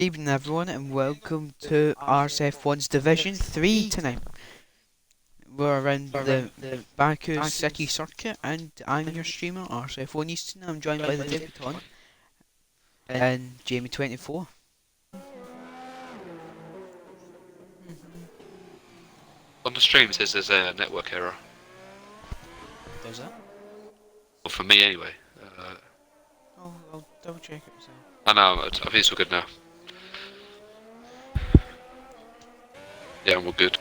Evening everyone and welcome to RSF1's Division 3 tonight. We're around the Baku City Circuit and I'm your streamer RSF1 Easton. I'm joined by the Debutant and Jamie24. On the stream it says there's a network error. Does that? Well, for me anyway. Oh, I'll double check it myself. I know, I think it's all good now. Yeah, I'm all good.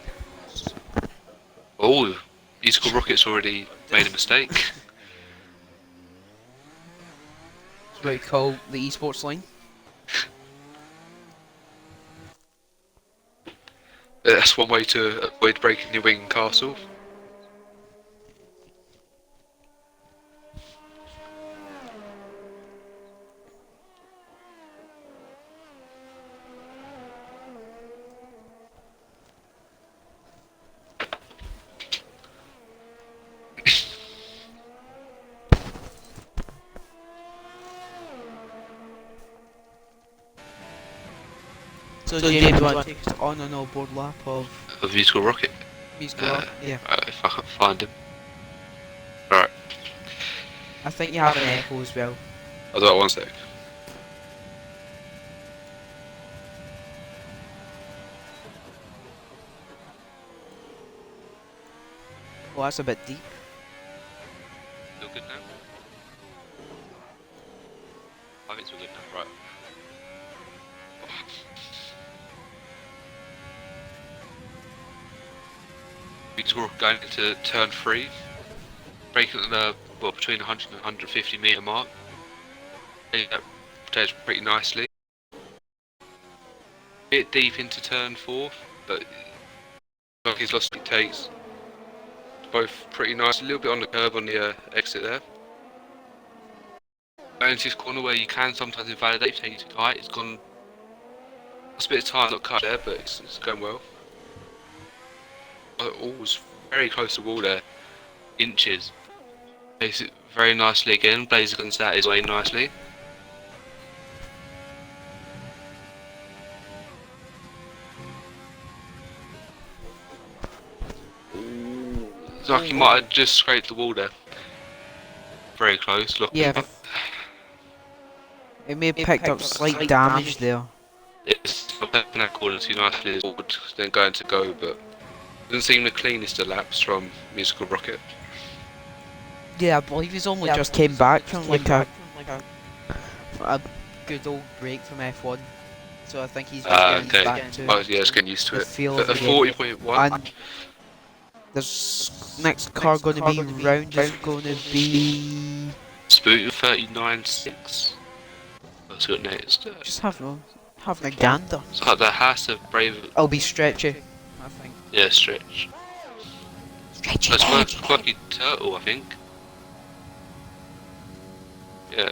Oh, Musical Rocket's already made a mistake. That's what we call the esports line. That's one way to avoid breaking your wing castle. So Jamie, do you want to take us on an all-board lap of Musical Rocket. Musical Rocket? Yeah. If I can find him. Alright, I think you have an echo as well. I'll do that one sec. Oh, that's a bit deep. Still good now? I think it's all good now, right. Musical Rocket going into turn 3. Breaking at the, between 100 and 150 metre mark. That rotates pretty nicely. Bit deep into turn 4, but like he's lost what it takes. Both pretty nice, a little bit on the curb on the exit there. Going into this corner where you can sometimes invalidate if you take it too tight. It's gone. Lost a bit of time, not cut there, but it's going well. Always very close to the wall there, inches. Plays it very nicely again. Blazer guns that his way nicely. It's like he might have just scraped the wall there. Very close. Look. Yeah. It may have picked up slight damage there. It's not taking that corner too nicely. Then going to go, but doesn't seem the cleanest of laps from Musical Rocket. Yeah, I believe he's only just came back from like a good old break from F1. So I think he's just getting back to yeah, it's getting used to the it. feel At of the the game. 40.1. And there's next car going to be round is going to be Spoon 39.6. What's got next? just having a gander. It's like the Haas of Brave. I'll be stretchy, I think. Yeah, stretch. Stretchy. That's Quirky Turtle, I think. Yeah.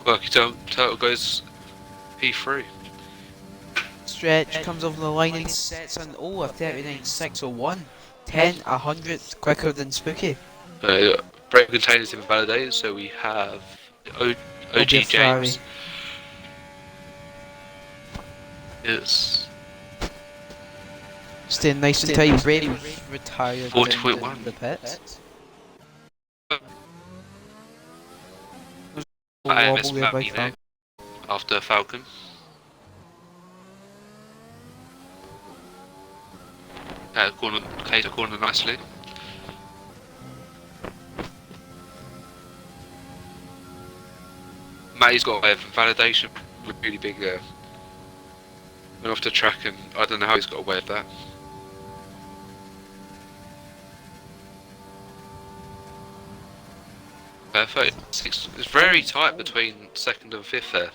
Quirky Turtle goes P3. Stretch comes over the line and sets an a 39.601. 10 100th quicker than Spooky. Brave containers invalidated, so we have OG James. Yes. Staying nice and tight. Brave retired 40.1. the pits. IMS Wobble there by Map, you know, after Falcon. Corner nicely. Matty's got a validation really big there. Went off the track and I don't know how he's got away with that. 36. It's very tight between second and fifth there.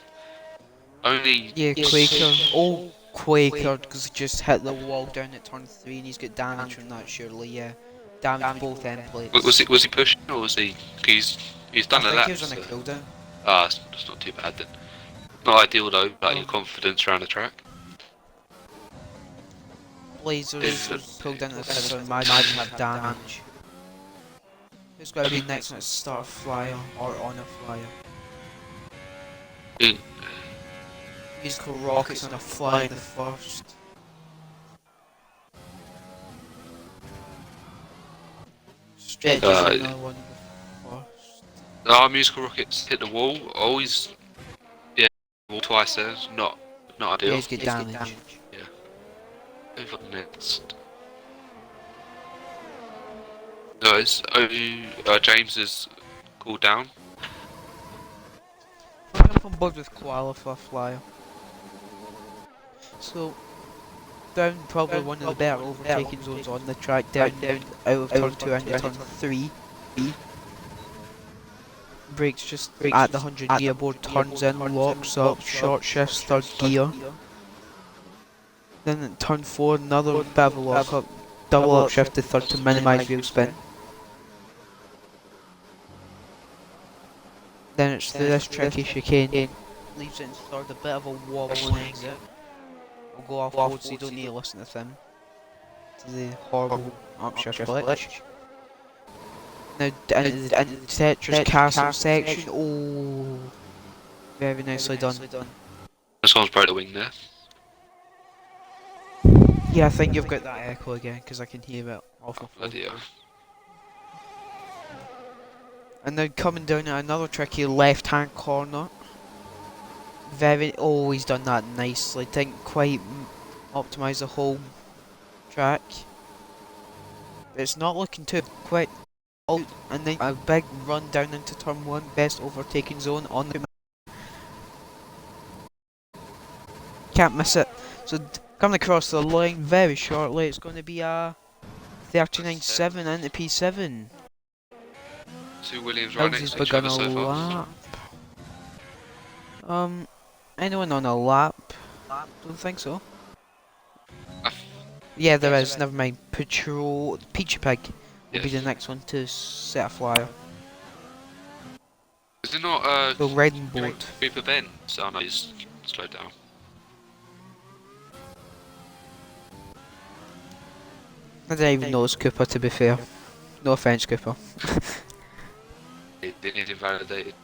Only. Yeah, Quaker. Oh, Quaker, because he just hit the wall down at turn 3 and he's got damage from that, surely, yeah. Damage both end plates. Was he pushing or was he? He's done a lap. He was on a cooldown. Ah, it's not too bad then. Not ideal though, like your confidence around the track. Blazers pulled into the pit, so imagine have damage. Who's got to be next to start a flyer or on a flyer? Musical rockets on a fly in the first. Stretches another one in the first. Our musical rockets hit the wall. Always, yeah, wall twice there. Not ideal. Yeah, he's get damage. Yeah. Over next. Guys, James is cooled down. I'll jump on board with Koala for a flyer. So, down probably one of the better overtaking zones on the track, down out of turn 2 into turn 3. Brakes just at the 100 gear board, turns in, locks up, short shifts, third gear. Then at turn 4, another bit of a lock up, double up shift to third to minimise wheel spin. Then it's through this tricky chicane, leaves it in third, a bit of a wobbling exit. We'll go off road so you don't need to listen to them. To the horrible upshift glitch. Now, into the Tetris Castle section, oh, very nicely done. This one's broke the wing there. Yeah, I think you've got that echo again, because I can hear it awful. Bloody hell. And then coming down at another tricky left-hand corner. He's done that nicely, didn't quite optimise the whole track. But it's not looking too quick. Oh, and then a big run down into turn 1, best overtaking zone on the map. Can't miss it. So coming across the line very shortly, it's going to be a 39.7 into P7. 2 Williams right next to each other so far. Anyone on a lap? Don't think so. Yeah, there is. Never mind. Peachy Pig will be the next one to set a flyer. Is it not The riding board. Cooper Ben? So no, he's slowed down. I didn't even know it was Cooper, to be fair. No offence, Cooper. It is invalidated.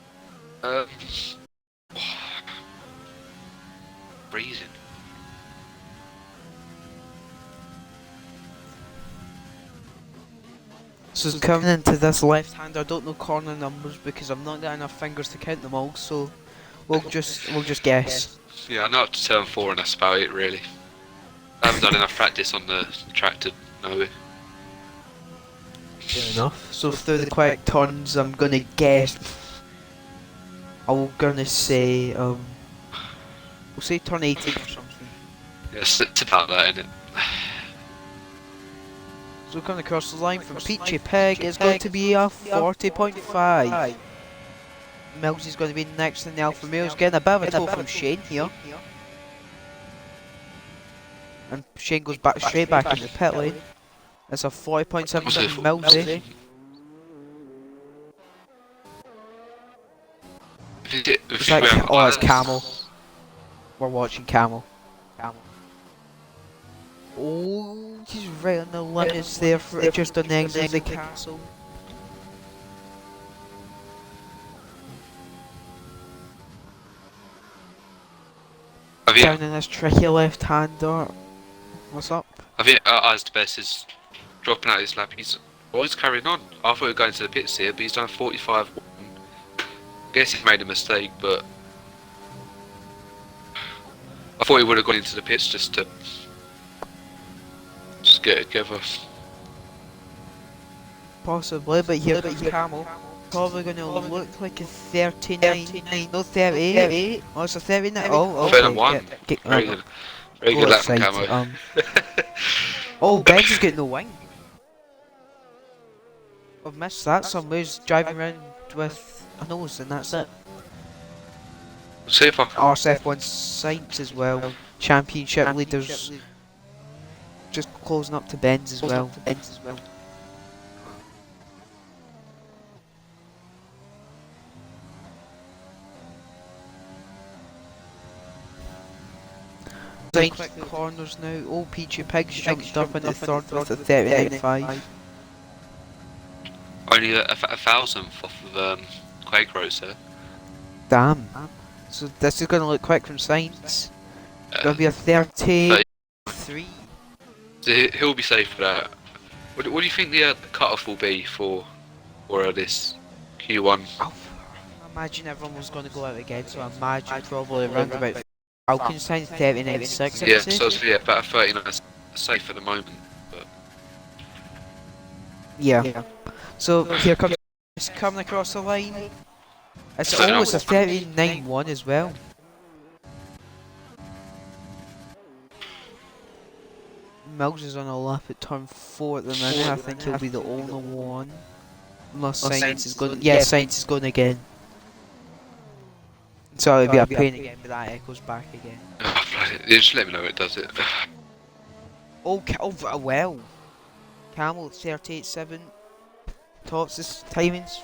Freezing. So coming into this left hand, I don't know corner numbers because I've not got enough fingers to count them all. So we'll just guess. Yeah, I know up to turn 4 and that's about it really. I haven't done enough practice on the track to know it. Fair enough. So through the quick turns, I'm gonna guess. I'm gonna say we'll say turn 18 or something. Yeah, it's about that, isn't it? So coming across the line from Peachy Pig is going to be a 40.5. Mills is going to be next in the Alpha Males, getting a bit of a toll from Shane here. And Shane goes back straight back in the pit lane. It's a 40.7 from Millsy. It's like, oh, it's Camel. We're watching Camel. Oh, he's right on the limits there for just on the exit of the castle. Down in this tricky left-hander. What's up? I think as the best is dropping out his lap. He's always carrying on. I thought we were going to the pits here, but he's done 45.1. Guess he made a mistake, but I thought he would have gone into the pits just to get it together. Possibly, but here comes Camel. Probably going to look like a 39, no 38. Oh, it's a 39. Oh, okay. 31. Very good. Very good lap from Camo. Oh, Ben's is getting the wing. I've missed that. Somebody's driving around with a nose, and that's it. See if I can. RSF1 Saints as well. Championship leaders just closing up to Ben's as well. Quick corners now. Oh, Peachy Pig's jumped up into third with a 39.5. Only a thousandth off of Quake Rose there. Damn. So this is going to look quick from science. Going to be a 30. 33. So he'll be safe for that. What do you think the cut-off will be for this Q1? I imagine everyone was going to go out again, so I imagine probably around about Falcon's time 39.6. Yeah, so about a 39 safe at the moment. But Yeah. So here comes it's coming across the line. It's So- almost a 39.1 as well. Mills is on a lap at turn 4 at the minute. I think he'll be the only one. Unless Science is going. Yeah, Science is going again. So it'll be a pain again, but that echoes back again. oh, bloody, yeah, just let me know it does it. Oh, well. Camel 38.7 tops his timings.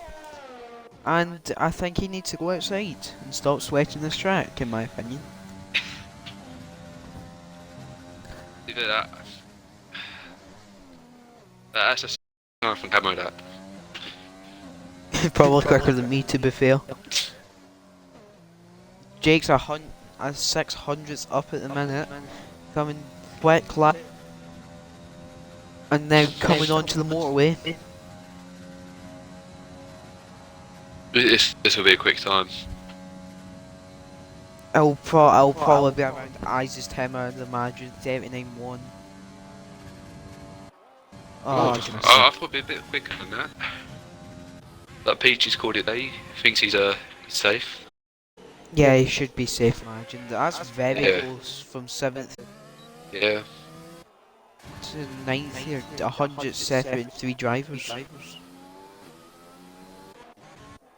And I think he needs to go outside and stop sweating this track, in my opinion. Either that's just from demo that. Probably quicker than me, to be fair. Jake's a 600s up at the minute, coming quick lap, and now coming onto the motorway. This will be a quick time. I'll probably be around Isaac's time, I'd imagine, 39.1. Oh, I thought it'd be a bit quicker than that. Like Peachy's called it day. Thinks he's safe. yeah, he should be safe, imagine. That's very close from 7th Yeah. to 9th here, 100 separating 3 drivers.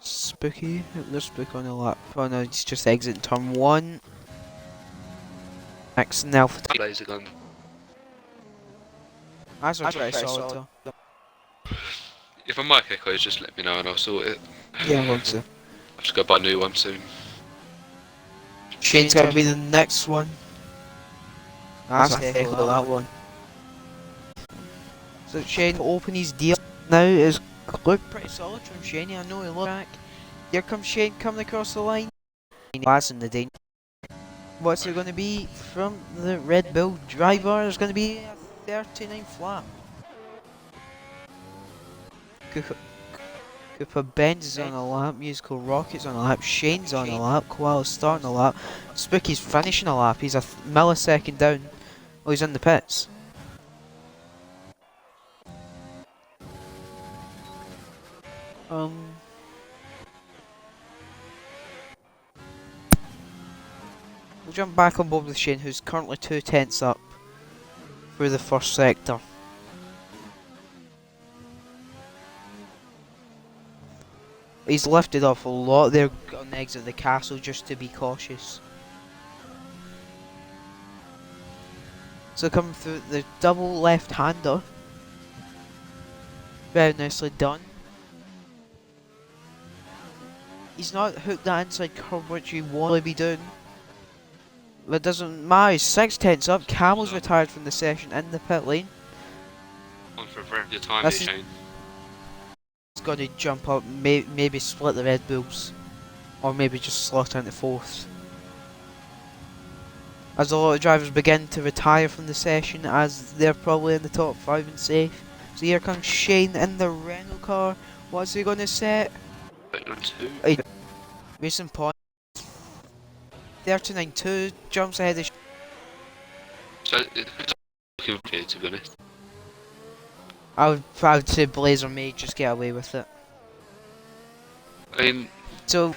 Spooky, there's Spook on the lap. Oh no, he's just exiting turn 1. Next now for Laser gun. That's a pretty solid though. If I mic echoes, just let me know and I'll sort it. Yeah, I want to. I'll just go buy a new one soon. Shane's gonna be the next one. That's a heck of that one. So Shane open his deal now is look pretty solid from Shane. I know he look back. Here comes Shane coming across the line. Passing the danger. What's it going to be from the Red Bull driver? There's going to be a 39 flat. Cooper Benz is on a lap, Musical Rocket's on a lap, Shane's on a lap, Koala's starting a lap, Spooky's finishing a lap, he's a millisecond down. Oh, he's in the pits. We'll jump back on board with Shane, who's currently 2/10 up through the first sector. He's lifted off a lot there on the exit of the castle just to be cautious. So coming through the double left-hander. Very nicely done. He's not hooked that inside curve which you want to be doing. But it doesn't matter, he's 6/10 up, Camel's retired from the session in the pit lane. On for a very good time, This is- Shane. He's got to jump up, maybe split the Red Bulls. Or maybe just slot into 4th. As a lot of drivers begin to retire from the session as they're probably in the top 5 and safe. So here comes Shane in the rental car. What's he going to set? 2. Racing point. 39.2 jumps ahead of So it's looking good, to be honest. I would say Blazer may just get away with it. I mean, So,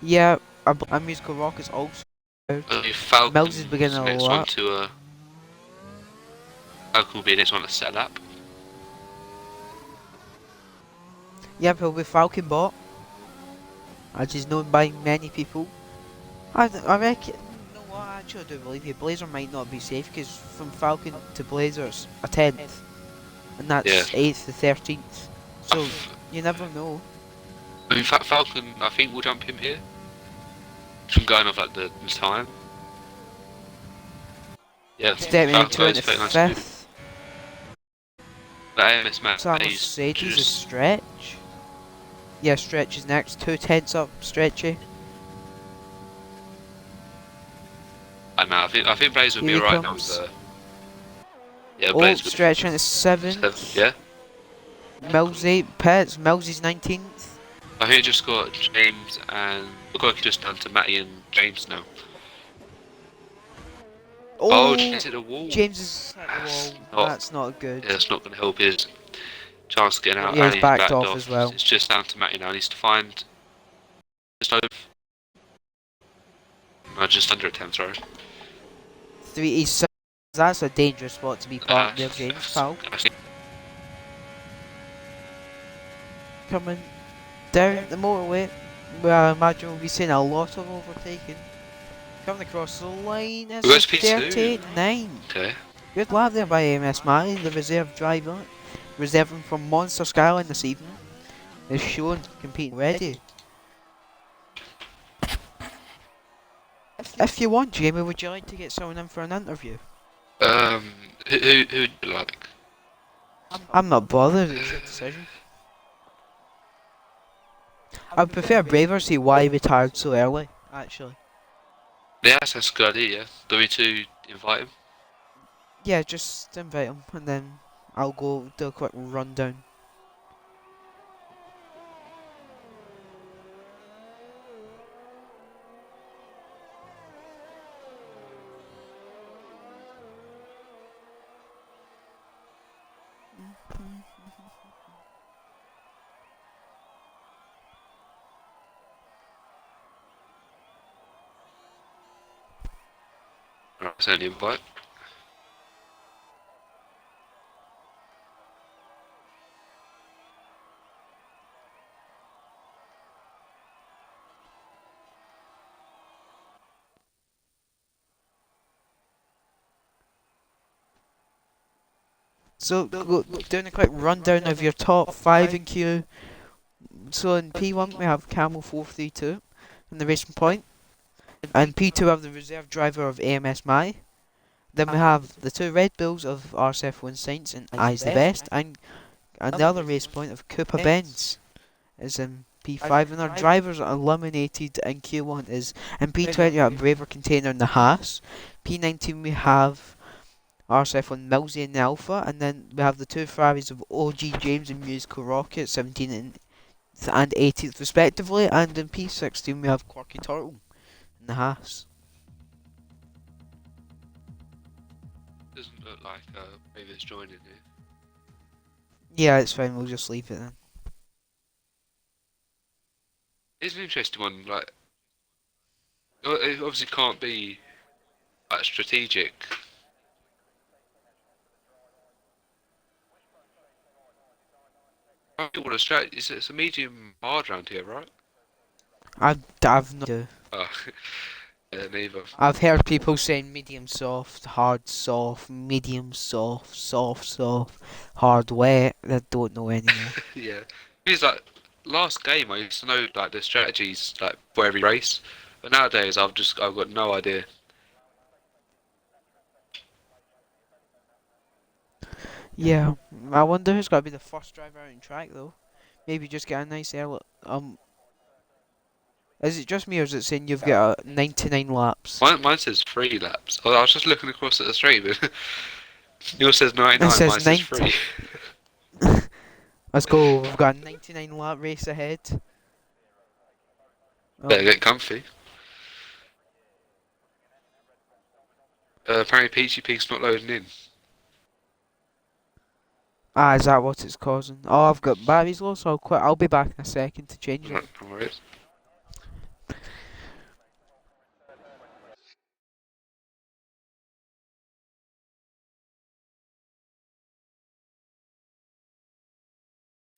yeah, a Musical Rocket's also out. Falcon Mills is beginning a next lot. one to Falcon will be next one to set up. Yep, he'll be Falcon bot, as is known by many people. I reckon, you know what, actually I do believe you, Blazer might not be safe, because from Falcon to Blazer's a 10th, and that's Yeah. 8th to 13th, so you never know. I mean, Falcon, I think we'll jump him here. From going off like the time. Yeah, Stepping into Falcon it is very nice. 5th, The AMS map Sam is Mercedes is just Stretch. Yeah, Stretch is next, 2/10 up, Stretchy. know. I think Blaze will be Here he alright now comes. with yeah, Oh, Blaze will stretching into seventh. 7th. Yeah. Mills 8 pits. Mills is 19th. I think it just got James and look like it just down to Matty and James now. Oh, James hit the wall. James is hit the wall. That's not good. Yeah, that's not going to help his chance of getting out. Yeah, And he's backed off as well. It's just down to Matty now. He needs to find just over. No, just under a 10, sorry. 3 That's a dangerous spot to be parked there, James, pal. Coming down the motorway, where I imagine we'll be seeing a lot of overtaking. Coming across the line, it's 38.9. Okay. Good lap there by AMS Matty, the reserve driver. Reserving from Monster Skyline this evening. Is shown competing ready. If you want, Jamie, would you like to get someone in for an interview? Who would you like? I'm not bothered, it's your decision. I would prefer Braver see why he retired so early, actually. Yeah, that's a good idea, yeah. Do we to invite him? Yeah, just invite him and then I'll go do a quick rundown. Alright, send the invite. So, doing a quick rundown of your top 5 in queue. So in P1 we have Camel 432 in the racing point. And P2 we have the reserve driver of AMS Mai. Then we have the 2 Red Bulls of RSF1 Saints and Eyes the Best. And the other race point of Cooper Benz is in P5. And our drivers are eliminated in Q1 is in P20 we have Braver Container in the Haas. P19 we have RSF1 Millsy in the Alpha, and then we have the 2 Ferraris of OG James and Musical Rocket, 17th and 18th respectively, and in P16 we have Quirky Turtle in the Haas. Doesn't look like Braver's joining here. Yeah, it's fine, we'll just leave it then. It's an interesting one, like, it obviously can't be like strategic. I think what a strat. It's a medium hard round here, right? I've no. Oh, yeah, neither. I've heard people saying medium soft, hard soft, medium soft, soft soft, hard wet. I don't know anymore. Yeah, it's like last game I used to know like the strategies like for every race, but nowadays I've got no idea. Yeah, I wonder who's got to be the first driver out in track though. Maybe just get a nice early. Is it just me or is it saying you've got 99 laps? Mine says 3 laps. Oh, I was just looking across at the street, but yours says 99. It says mine says 3. Let's go. We've got a 99 lap race ahead. Better get comfy. Apparently Peachy Pig's not loading in. Ah, is that what it's causing? Oh, I've got batteries low, so I'll quit. I'll be back in a second to change it. No worries.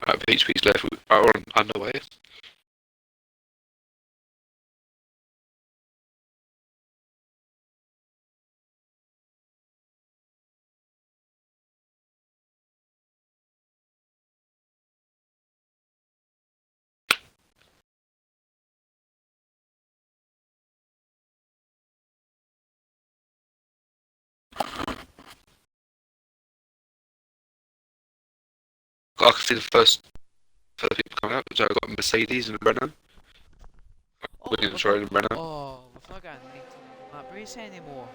Right, Peachy Pig's left. We are on underway. I can see the first people coming out. So I've got Mercedes and Renault. Williams, Road and Renault. Oh, we've not got a 99 Lap race anymore.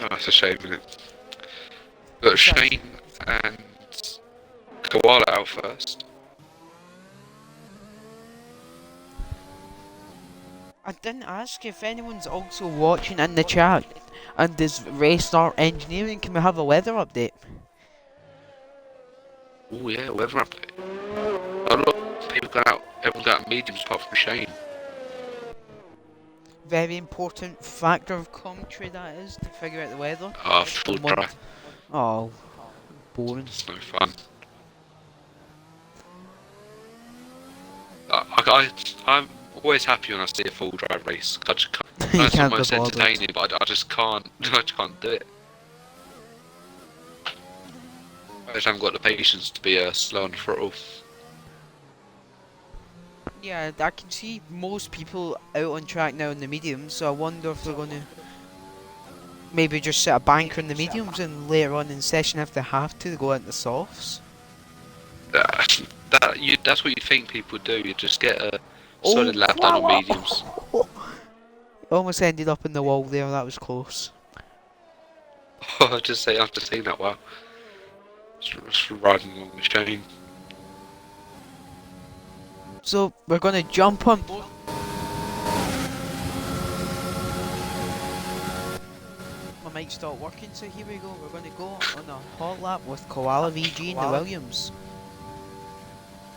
Oh, that's a shame, isn't it? Got Besides, Shane and Koala out first. I didn't ask if anyone's also watching in the chat. And does Race Engineering, can we have a weather update? Oh yeah, weather update. Oh look, people got out. Everyone got out mediums apart from Shane. Very important factor of commentary that is, to figure out the weather. Ah, full The month. dry. Oh, boring. It's no fun. I'm always happy when I see a full dry race. I just can't. You That's the can't be most bothered. entertaining, but I just can't. I just can't do it. I just haven't got the patience to be slow on the throttle. Yeah, I can see most people out on track now in the mediums, so I wonder if they're going to maybe just set a banker in the mediums and later on in session, if they have to, go into the softs. That's what you think people do. You just get a solid lap done on mediums. Almost ended up in the wall there, that was close. I just say after seeing that, wow. Just riding along the chain. So we're going to jump on board. My mic stopped working, so here we go. We're going to go on a hot lap with Koala VG and the Williams.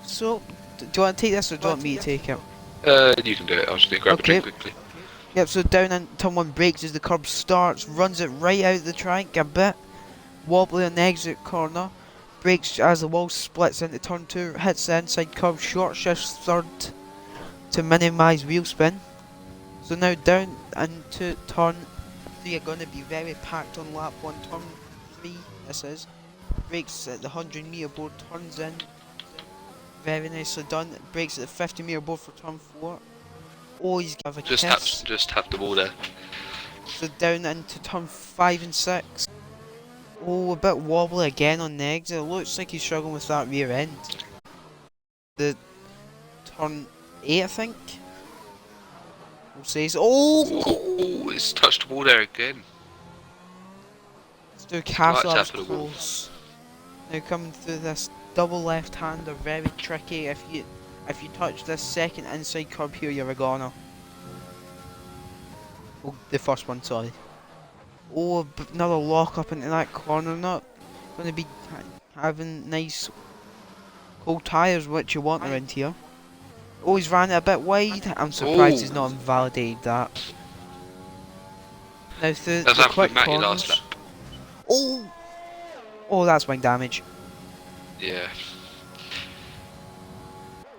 So, do you want to take this or do you want me to take it? You can do it. I'll just need to grab a drink quickly. Yep, so down in turn 1 brakes as the curb starts, runs it right out the track a bit, wobbly on the exit corner, brakes as the wall splits into turn 2, hits the inside curb, short shifts third to minimise wheel spin. So now down into turn 3 are going to be very packed on lap 1, turn 3 this is, brakes at the 100 metre board, turns in, very nicely done, brakes at the 50 metre board for turn 4. Always give a Just tap the ball there. So down into turn 5 and 6. Oh, a bit wobbly again on the exit. It looks like he's struggling with that rear end. The turn 8, I think. We'll say so. Oh, it's touched the ball there again. Let's do Castle. That was Tap of the ball. close. Now coming through this double left-hander, very tricky. If you touch this second inside curb here, you're a goner. Oh, the first one, sorry. Oh, another lock up into that corner. Not going to be having nice cold tyres, which you want around here. Oh, he's ran it a bit wide. I'm surprised he's not invalidated that. Now through the quick corners. Last lap. Oh, that's wing damage. Yeah.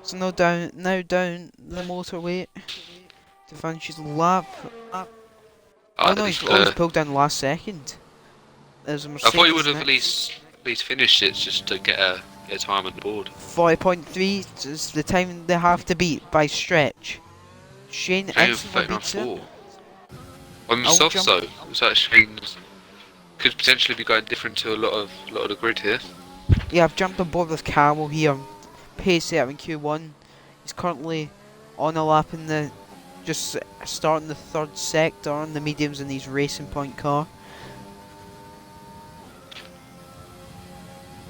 So now down the motorway to finish his lap. Oh no, he's pulled down last second. There's a Mercedes. I thought he would have at least finished it just to get a time on the board. 40.3 is the time they have to beat by stretch. Shane instantly beats it. On the softs though, was that Shane could potentially be going different to a lot of the grid here. Yeah, I've jumped on board with Camel here. Pace setup in Q1. He's currently on a lap in the just starting the third sector on the mediums in his racing point car.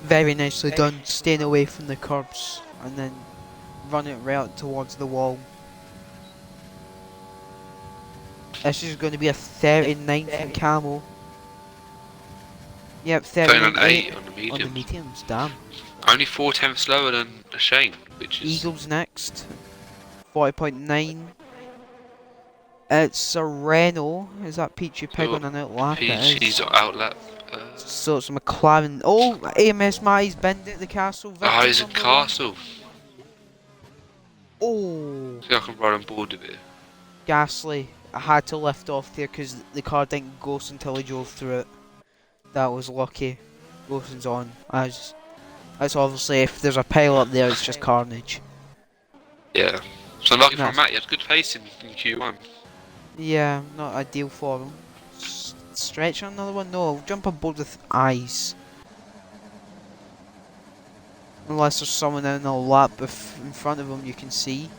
Very nicely done, staying away from the curbs and then running it right out towards the wall. This is going to be a 39 from Camel. Yep, 39.8 on the mediums, damn. Only 4/10 slower than Shane, which is... Eagles next, 40.9. It's a Renault. Is that Peachy Pig on an outlap? Peachy's outlap. So it's a McLaren. Oh, AMS Matty's bend at the castle. Oh, he's in castle. Oh. See, I can ride on board with it. Ghastly. I had to lift off there because the car didn't ghost until he drove through it. That was lucky. Ghosting's on. That's obviously, if there's a pile up there, it's just carnage. Yeah. So lucky for Matt, he had good pace in Q1. Yeah, not ideal for him. Stretch on another one? No, I'll jump on board with eyes. Unless there's someone in a lap in front of him you can see.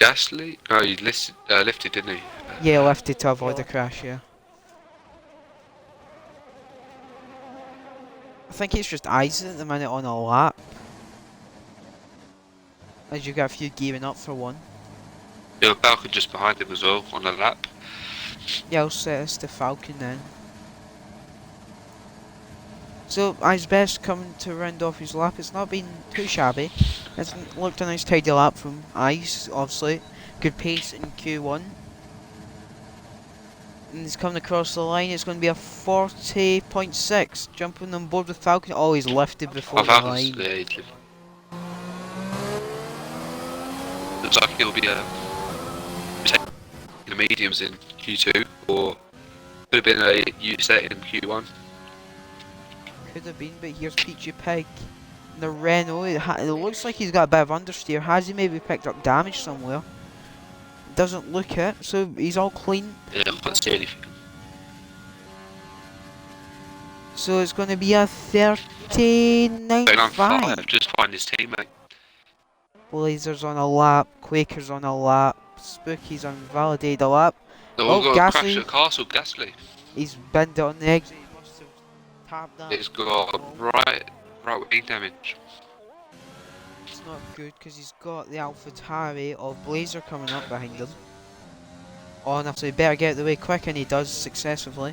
Gasly? No, he lifted, didn't he? Yeah, lifted to avoid the crash, yeah. I think it's just Isaac at the minute on a lap. As you got a few gearing up for one. Yeah, Falcon just behind him as well on the lap. Yeah, I'll set us to Falcon then. So, I's best coming to round off his lap. It's not been too shabby. It's looked a nice tidy lap from Ice, obviously. Good pace in Q1. And he's coming across the line. It's going to be a 40.6. Jumping on board with Falcon. Oh, he's lifted before the Falcon's, line. yeah, he's lifted. Looks like he'll be taking the mediums in Q2, or could have been a U set in Q1. Could have been, but here's Peachy Pig. The Renault, it looks like he's got a bit of understeer. Has he maybe picked up damage somewhere? Doesn't look it, so he's all clean. Yeah, I can't see anything. So it's going to be a 39.5. Just find his teammate. Blazer's on a lap, Quaker's on a lap, Spooky's on validated a lap. They've all Oh, got a crash Gasly. at Castle, Gasly. He's bent on the exit. He must have tapped that. It's got right wing damage. It's not good because he's got the AlphaTauri of Blazer coming up behind him. Oh, enough, so he better get out of the way quick, and he does successfully.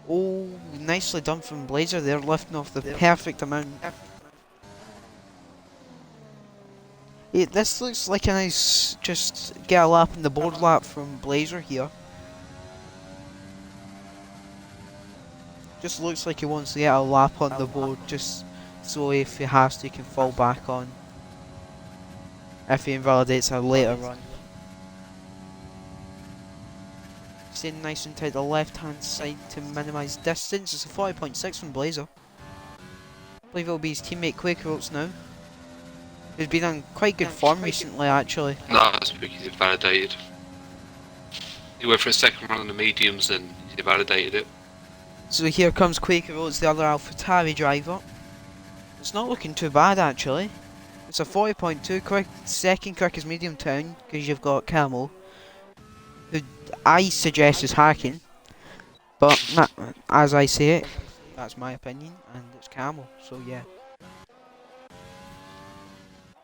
Oh, nicely done from Blazer there, lifting off the perfect amount. This looks like a nice, just get a lap in the board lap from Blazer here. Just looks like he wants to get a lap on the board, just so if he has to, he can fall back on. If he invalidates a later run. Staying nice and tight the left hand side to minimise distance. It's a 40.6 from Blazer. I believe it'll be his teammate Quaker Oats now. Who's been on quite good form recently actually. No, that's because he's invalidated. He went for a second run on the mediums and he invalidated it. So here comes Quaker Oats, the other AlphaTauri driver. It's not looking too bad actually. It's a 40.2, second quickest medium town, because you've got Camel, who I suggest is hacking, but as I say it, that's my opinion, and it's Camel, so yeah.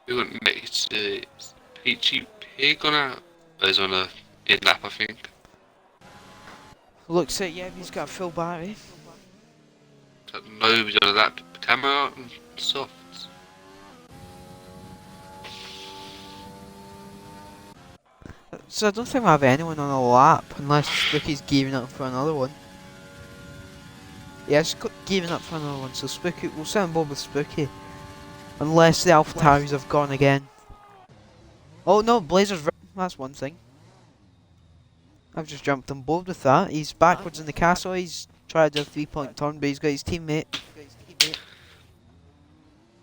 We got next Peachy Pig on a in lap, I think. Looks it, yeah, he's got a full battery. Nobody's on a lap. Camera and softs. So I don't think we'll have anyone on a lap unless Spooky's gearing up for another one. Yeah, it's gearing up for another one, so Spooky, we'll sit on board with Spooky. Unless the AlphaTauris have gone again. Oh no, Blazer's that's one thing. I've just jumped on board with that. He's backwards in the castle, he's tried to do a 3-point turn, but he's got his teammate.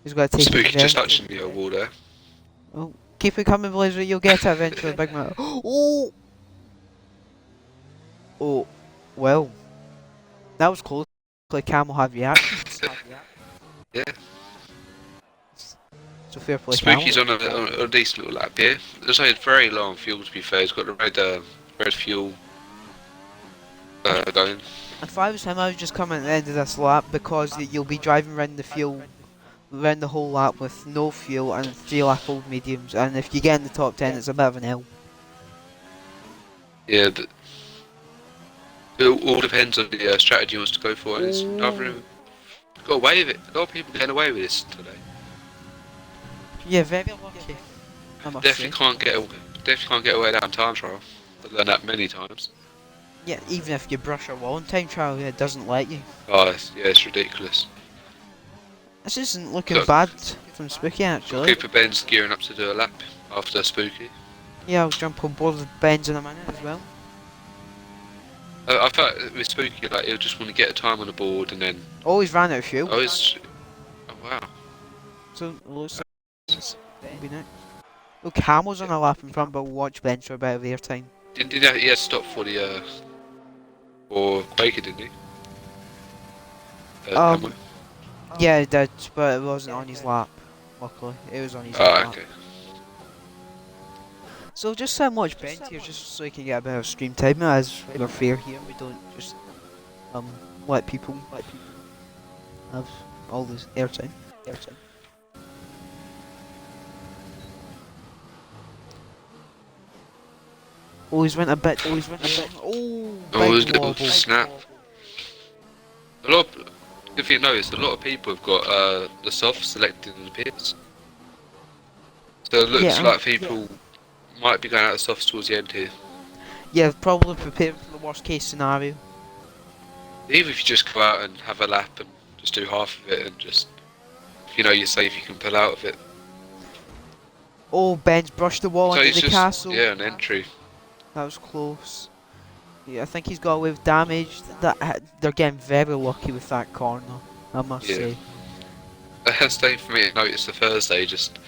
He's got to take Spooky it just touching the wall there. Oh, keep it coming, Blazer. You'll get it eventually, big man. Oh, oh, well, that was close. Like Camel have reactions. Yeah. So fair play, Spooky's Camel. on a decent little lap here. There's like very low on fuel to be fair. He's got the red fuel going. If I was him, I would just come at the end of this lap because you'll be driving around the fuel, around the whole lap with no fuel and 3 lap old mediums. And if you get in the top 10, it's a bit of an L. Yeah, it all depends on the strategy he wants to go for. And it's got away with it. A lot of people getting away with this today. Yeah, very lucky. I must Definitely say. can't get away down time trial. I've learned that many times. Yeah, even if you brush a wall in time trial, it doesn't let you. Oh, it's ridiculous. This isn't looking Look. bad from Spooky actually. Cooper Ben's gearing up to do a lap after Spooky. Yeah, I'll jump on board with Benz in a minute as well. I thought with Spooky, like he'll just want to get a time on the board and then. Oh, he's ran out of fuel. Oh wow. So it looks like it'll be next. Look, Camel's on a lap in front, but we'll watch Benz for a bit of airtime. Did he had to stop for the or Quaker, didn't he? Yeah, he did, but it wasn't on his lap. luckily. It was on his Ah, lap. okay. So just watch Ben here just so he can get a bit of stream time as we're fair here. We don't just let people have all this airtime. Always went a bit. Oh, Oh, it was big a little wobble. snap. A lot of, if you notice, a lot of people have got the soft selected in the pits. So it looks like people might be going out of softs towards the end here. Yeah, probably prepared for the worst case scenario. Even if you just go out and have a lap and just do half of it and just, if you know you're safe, you can pull out of it. Oh, Ben's brushed the wall So into it's the just, castle. yeah, an entry. That was close. Yeah, I think he's got away with damage. They're getting very lucky with that corner, I must say. That's the thing for me to notice the Thursday, just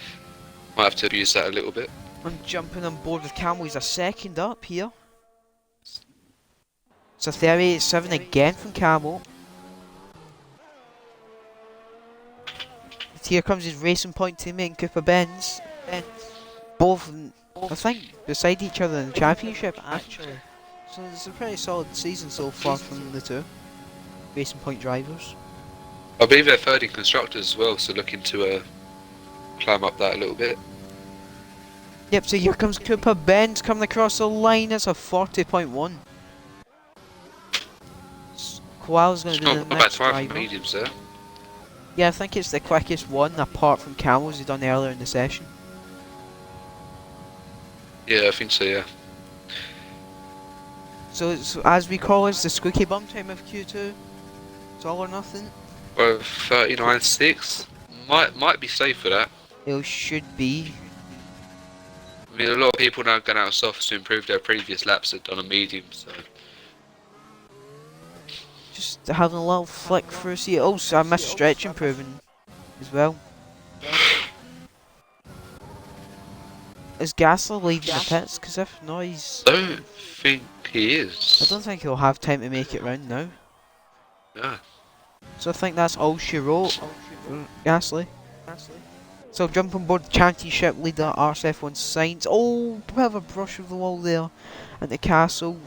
might have to abuse that a little bit. I'm jumping on board with Camel. He's a second up here. It's a 38.7 again from Camel. Here comes his racing point teammate in Cooper Benz. Both, I think, beside each other in the championship, actually. So it's a pretty solid season so far from the two racing point drivers. I believe they're third in constructors as well, so looking to climb up that a little bit. Yep, so here comes Cooper Benz coming across the line. It's a 40.1. Koala's going to be the Not bad next time for driver. mediums there. Yeah, I think it's the quickest one apart from Camel's he done earlier in the session. Yeah, I think so, yeah. So as we call it, it's the squeaky bum time of Q2. It's all or nothing. Well, 39.6 might be safe for that. It should be. I mean, a lot of people now going out of softs to improve their previous laps had done a medium, so. Just having a little flick through. See, also I missed stretch improving as well. Is Gasler leaving the pits? Because if not, he's. I don't think he is. I don't think he'll have time to make it round now. No. So I think that's all she wrote for Gasly. So jump on board championship leader RSF1 signs. Oh, bit of a brush of the wall there. And the castle.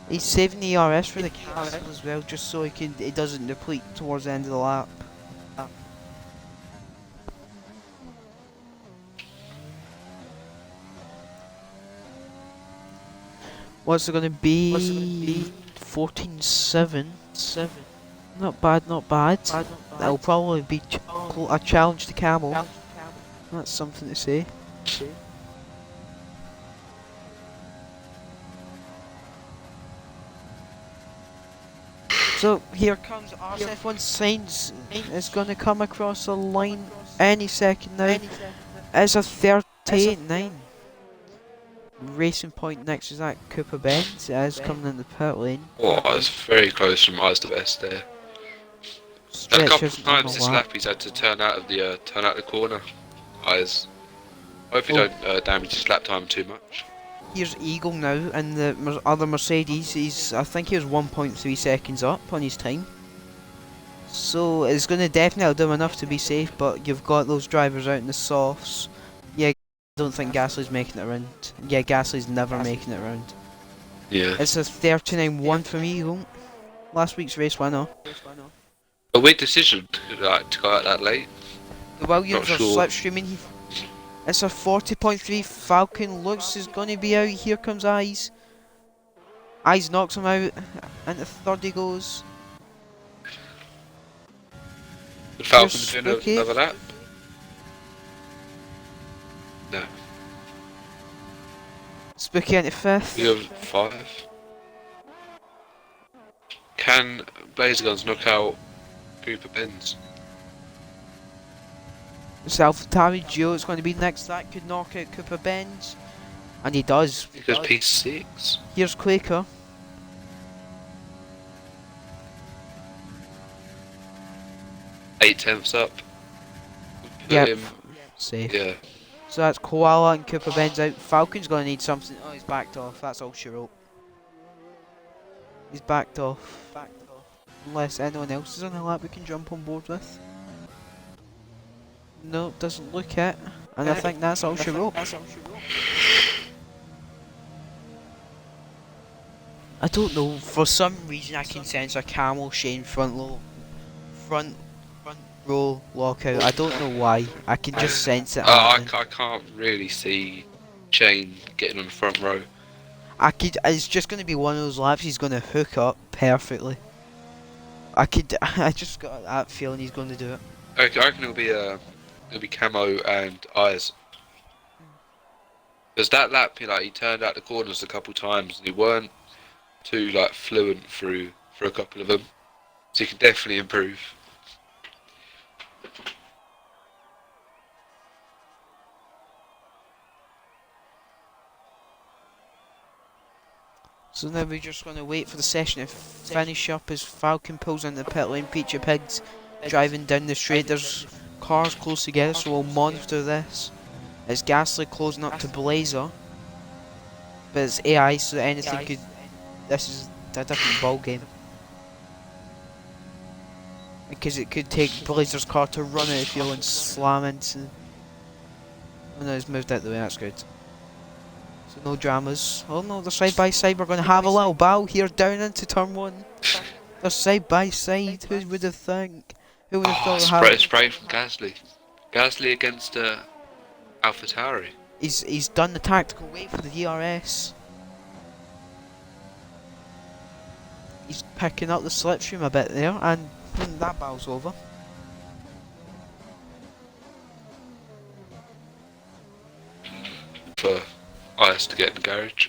He's saving the ERS for the castle as well, just so it doesn't deplete towards the end of the lap. What's it gonna be? 14.7. Not bad, not bad. That'll probably be a challenge to Camel. That's something to say. So here comes RSF1 signs. It's gonna come across the line any second now. It's a 38.9. Racing point next is that Cooper Benz as coming in the pit lane. Oh, it's very close from eyes to best there. A couple of times this lap he's had to turn out the corner. Eyes. Hope you don't damage his lap time too much. Here's Eagle now, and the other Mercedes. I think he was 1.3 seconds up on his time. So it's going to definitely do enough to be safe, but you've got those drivers out in the softs. Yeah, I don't think Gasly's making it around. Yeah, Gasly's never making it around. Yeah. It's a 39.1 from Eagle. Last week's race winner. A weird decision to go out that late. The Williams are sure. slipstreaming. It's a 40.3. Falcon looks is going to be out. Here comes Eyes. Eyes knocks him out. And the third he goes. The Falcon's doing another lap? No. Spooky into fifth. We have 5. Can Blazer Guns knock out Cooper Benz? AlphaTauri Gio is going to be next. That could knock out Cooper Benz. And he does. Because P6. Here's Quaker. Eight tenths up. Yep. Safe. Yeah. So that's Koala and Cooper Benz out. Falcon's going to need something. Oh, he's backed off. That's all she wrote. He's backed off. Unless anyone else is on the lap we can jump on board with. No, doesn't look it. And I think that's all she wrote. I don't know, for some reason I can sense a camel Shane front row lockout. I don't know why. I can just sense it happening. I can't really see Shane getting on the front row. It's just going to be one of those laps he's going to hook up perfectly. I just got that feeling he's going to do it. I reckon it'll be Camo and Eyes. Because that lap, he turned out the corners a couple times and he weren't too fluent through for a couple of them, so he can definitely improve. So now we're just going to wait for the session to finish up as Falcon pulls into the pit lane. Peachy Pig's driving down the straight. There's cars close together, so we'll monitor this. It's Gasly closing up to Blazer, but it's AI, so anything could. This is a different ball game because it could take Blazer's car to run out of fuel and slam into. Oh no, it's moved out the way. That's good. So no dramas. Oh no, they're side by side. We're going to have a little battle here down into turn 1. They're side by side. Who would have think? Who would have thought? Spray from Gasly. Gasly against AlphaTauri. He's done the tactical wait for the DRS. He's picking up the slipstream a bit there, and that battle's over. For Ice to get in the garage.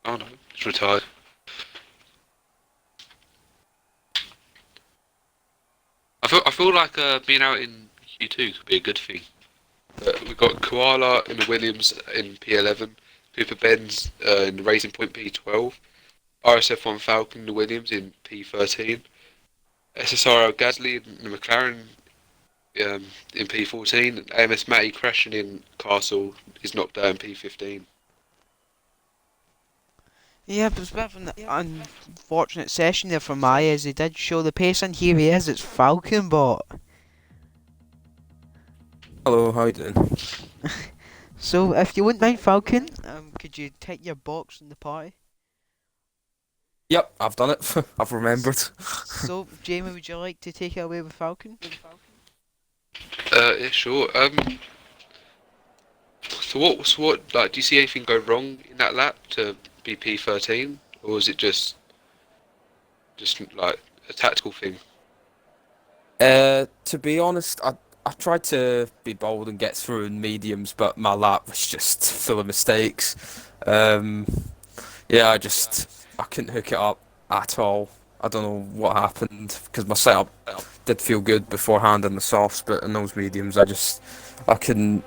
Oh no, he's retired. I feel like being out in Q2 could be a good thing. We've got Koala in the Williams in P11, Cooper Benz in the Racing Point P12, RSF1 Falcon in the Williams in P13, S04 Gasly in the McLaren in P14, and AMS Matty crashing in Castle is knocked down in P15. Yeah, but it's a bit of an unfortunate session there for Maya, as he did show the pace, and here he is, it's Falcon Bot. Hello, how you doing? So, if you wouldn't mind, Falcon, could you take your box in the party? Yep, I've done it. I've remembered. So, Jamie, would you like to take it away with Falcon? Yeah, sure. So what, do you see anything go wrong in that lap to be P13, or is it just like a tactical thing? To be honest, I tried to be bold and get through in mediums, but my lap was just full of mistakes. Yeah, I couldn't hook it up at all. I don't know what happened because my setup did feel good beforehand in the softs, but in those mediums, I couldn't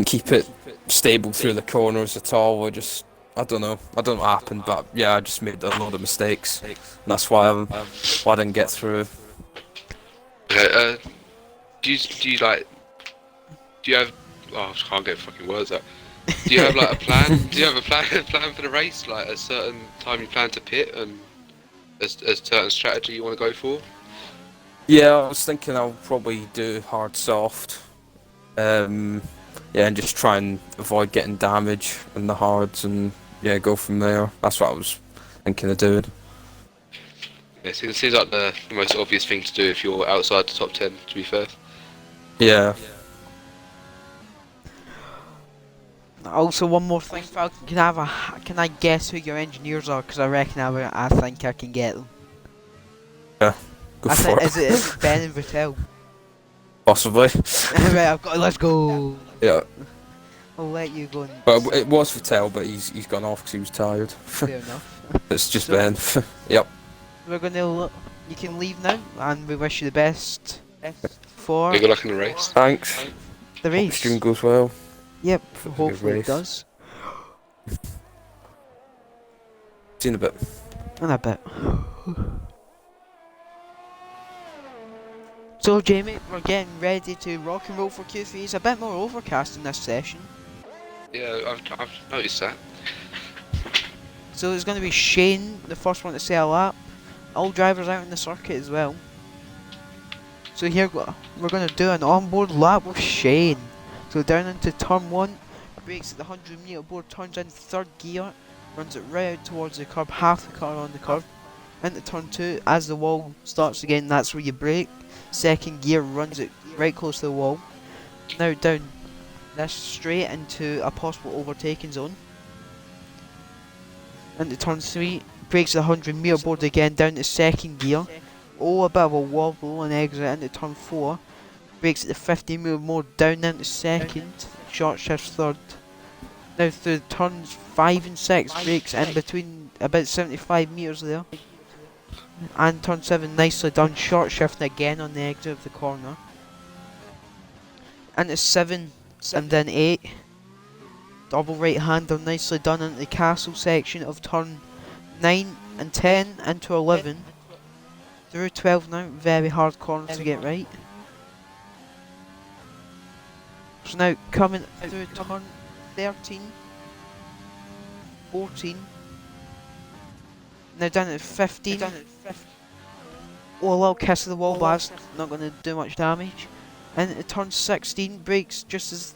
keep it stable through the corners at all. I don't know what happened, but yeah, I just made a load of mistakes, and that's why I didn't get through. Okay, do you have? Oh, I can't get fucking words out. Do you have a plan? Do you have a plan for the race? Like a certain time you plan to pit and a certain strategy you want to go for? Yeah, I was thinking I'll probably do hard soft. Yeah, and just try and avoid getting damage in the hards, and yeah, go from there. That's what I was thinking of doing. Yeah, so it seems like the most obvious thing to do if you're outside the top 10. To be fair. Yeah. Also, one more thing, Falcon. Can I guess who your engineers are? Because I reckon I think I can get them. Yeah, go for it. Is it Ben and Vittel? Possibly. Right, let's go. Yeah. I'll let you go. But it was Vittel, but he's gone off because he was tired. Fair enough. It's just Ben. Yep. We're gonna. You can leave now, and we wish you the best for Good luck in the race. Thanks. the Hope the race. stream goes well. Yep, a good hopefully it race. does. See you in a bit. In a bit. So Jamie, we're getting ready to rock and roll for Q3. It's a bit more overcast in this session. Yeah, I've noticed that. So it's going to be Shane, the first one to say a lap, all drivers out in the circuit as well. So here we're going to do an onboard lap with Shane. So down into turn 1, brakes at the 100 metre board, turns in 3rd gear, runs it right out towards the curb, half the car on the curb. Into turn 2, as the wall starts again, that's where you brake. 2nd gear, runs it right close to the wall. Now down this straight into a possible overtaking zone. Into turn 3, brakes at the 100 metre board again, down to 2nd gear. Oh, a bit of a wobble and exit into turn 4. Brakes at the 50 metre board, down into 2nd, short shift 3rd. Now through turns 5 and 6, brakes in between about 75 metres there. And turn 7, nicely done, short shift again on the exit of the corner. Into 7 and then 8. Double right hander, nicely done into the castle section of turn 9 and 10 into 11. Through 12 now, very hard corner to get right. So now coming through turn 13, 14. Now down at 15. Oh, a little kiss of the wall, but that's not going to do much damage. And at turn 16, brakes just as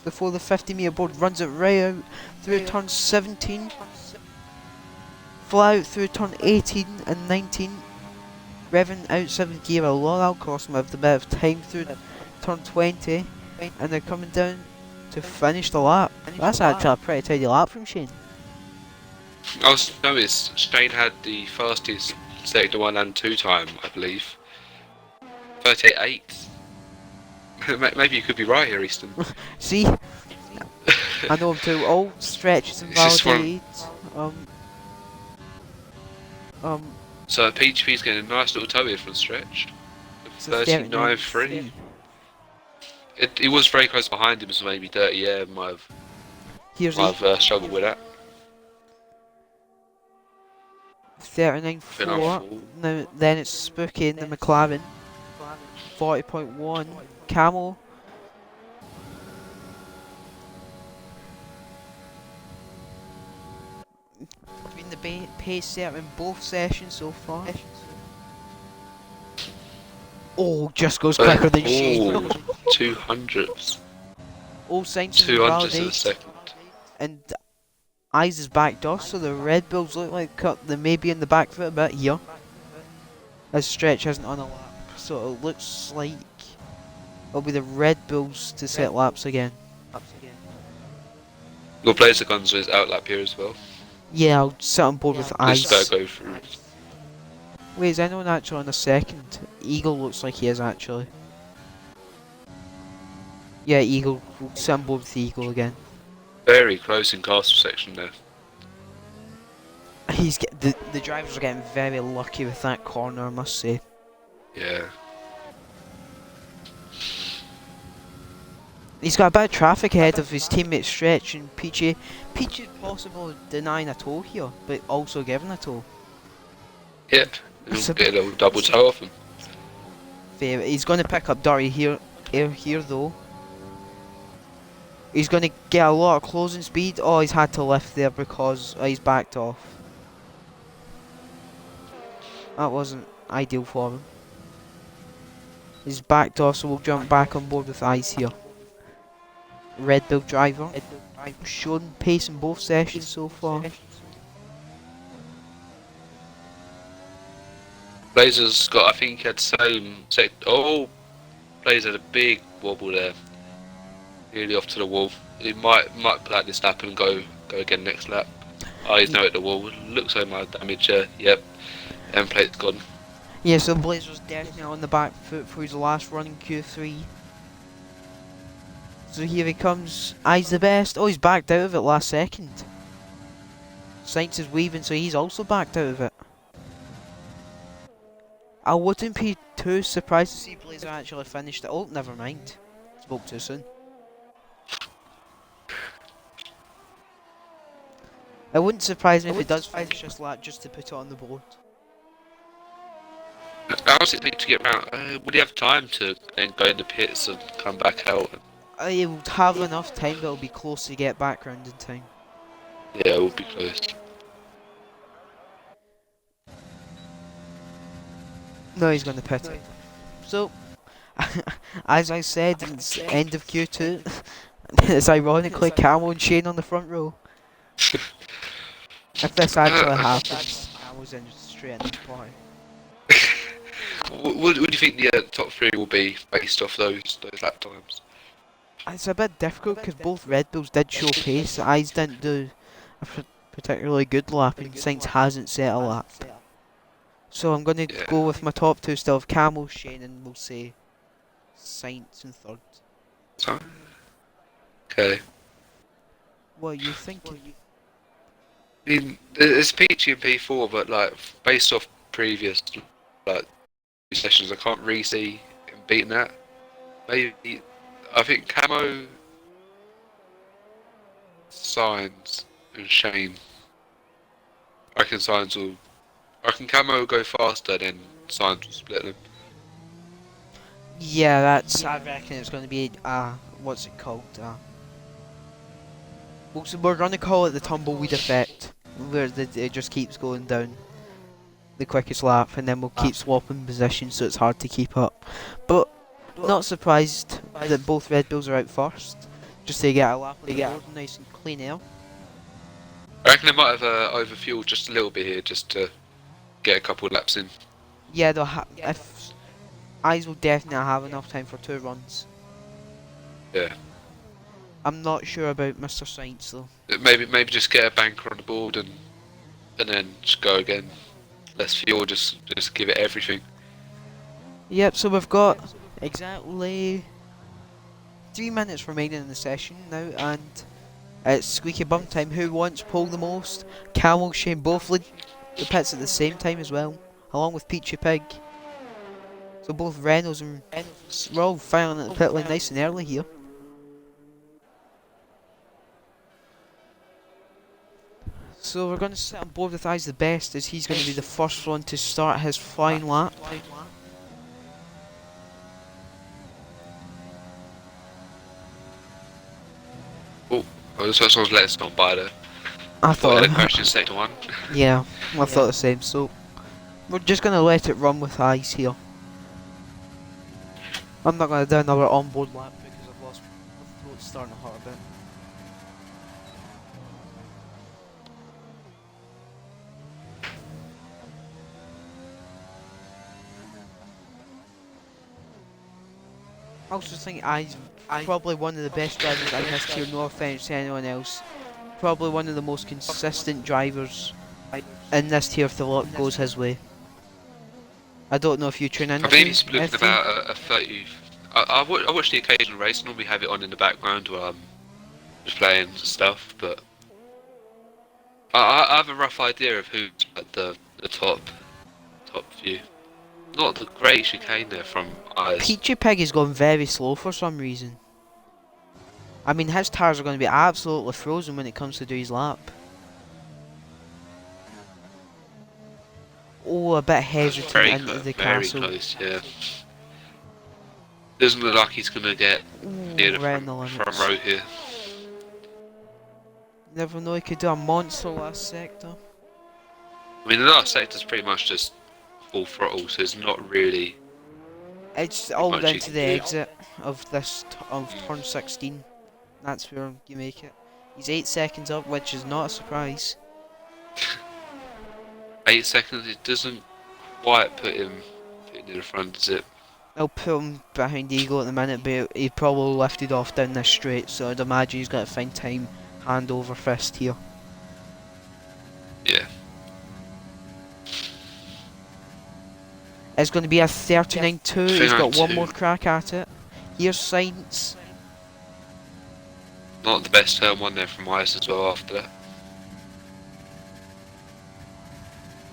before the 50 metre board, runs it right out through turn 17. Fly out through turn 18 and 19. Revving out 7th gear, a lot of cost him with a bit of time through turn 20. And they're coming down to finish the lap. That's actually a pretty tidy lap from Shane. I was noticed Shane had the fastest sector 1 and 2 time, I believe. 38.8. Maybe you could be right here, Easton. See? I know him too. All stretches invalidated. So PHP's getting a nice little toe here from stretch. So 39.3. It was very close behind him, so maybe Dirty yeah might have struggled with that. 39.4. Now then it's Spooky in the McLaren. 40.1. Camel. Been the pace setter in both sessions so far. Oh, just goes quicker than Shane. 200s. All signs 200s in a second. And Eyes is backed off, so the Red Bulls look like they may be in the back foot a bit here. As Stretch isn't on a lap, so it looks like it'll be the Red Bulls to set laps again. Your Blazer Guns is out lap here as well. Yeah, I'll sit on board with Eyes. Just go through. Wait, is anyone actually on a second? Eagle looks like he is actually. Yeah, Eagle. We'll sit on board with Eagle again. Very close in castle section there. The drivers are getting very lucky with that corner, I must say. Yeah. He's got a bit of traffic ahead of his teammate Stretch and Peachy. Peachy possible denying a tow here, but also giving a tow. Yeah, he'll get a little double toe off him. Fair. He's going to pick up Dirty here though. He's going to get a lot of closing speed. Oh, he's had to lift there because he's backed off. That wasn't ideal for him. He's backed off, so we'll jump back on board with Ice here. Red Bull driver. Shown pace in both sessions so far. Blazer's got, I think he had same set. Oh, Blazer had a big wobble there. Nearly off to the wall. He might let this happen and go again next lap. Oh, he's now at the wall. Looks like mild damage. Yep. End plate's gone. Yeah, so Blazer's definitely on the back foot for his last run in Q3. So here he comes. Eyes the best. Oh, he's backed out of it last second. Saints is weaving, so he's also backed out of it. I wouldn't be too surprised to see Blazer actually finished it. Oh, never mind. Spoke too soon. It wouldn't surprise me if he does finish this lap just to put it on the board. How's it take to get round? Would he have time to then go in the pits and come back out? He would have enough time, but it'll be close to get back round in time. Yeah, it will be close. No, he's going to pit it. So, as I said, it's end of Q2. It's ironically Camel and Shane on the front row. If this actually happens, Camel's in straight in the party. What do you think the top three will be based off those lap times? It's a bit difficult because both Red Bulls did show pace. Eyes didn't do a particularly good lap, and Sainz hasn't set a lap. So I'm going to go with my top two still of Camel, Shane, and we'll say Sainz in third. So, okay. What are you thinking? I mean, it's Peachy and P4, but like based off previous like sessions, I can't really see him beating that. Maybe I think Camo, Signs, and Shane. I reckon Camo will go faster, then Signs will split them. Yeah, I reckon it's going to be, what's it called? We're going to call it the tumbleweed effect, where it just keeps going down the quickest lap, and then we'll keep swapping positions so it's hard to keep up. But not surprised that both Red Bulls are out first, just to get a lap on the board, nice and clean air. I reckon they might have overfueled just a little bit here, just to get a couple of laps in. Yeah, they'll if Eyes will definitely have enough time for 2 runs. Yeah. I'm not sure about Mr. Sainz though. Maybe just get a banker on the board and then just go again. Less fuel, just give it everything. Yep, so we've got exactly 3 minutes remaining in the session now, and it's squeaky bum time. Who wants pole the most? Camel, Shane both lead the pits at the same time as well, along with Peachy Pig. So both Reynolds and we're all filing at the pit lane nice and early here. So we're going to sit on board with Eyes the best, as he's going to be the first one to start his flying lap. Oh, someone's let us gone by there. I thought it crashed in sector 1. Yeah, I thought the same. So we're just going to let it run with Eyes here. I'm not going to do another onboard lap because I've lost my throat starting to hurt a bit. I also think I'm probably one of the best drivers in this tier, no offence to anyone else. Probably one of the most consistent drivers in this tier if the luck goes his way. I don't know if you tune in. I believe he's looking about a 30. I watch the occasional race, normally have it on in the background while I'm just playing stuff, but I have a rough idea of who's at the top few. Not the great chicane there from Eyes. Peachy Pig is going very slow for some reason. I mean, his tyres are going to be absolutely frozen when it comes to do his lap. Oh, a bit hesitant into the castle. Very close, yeah. Doesn't look like he's going to get near the front row here. Never know, he could do a monster last sector. I mean, the last sector's pretty much just full throttle, so it's not really. It's all down to the exit of this of turn 16. That's where you make it. He's 8 seconds up, which is not a surprise. 8 seconds. It doesn't quite put him near the front, does it? I'll put him behind Eagle at the minute, but he probably lifted off down this straight, so I'd imagine he's got to find time hand over fist here. Yeah. It's going to be a 39-2. He's got one more crack at it. Here's Sainz. Not the best turn one there from Eyes as well after that.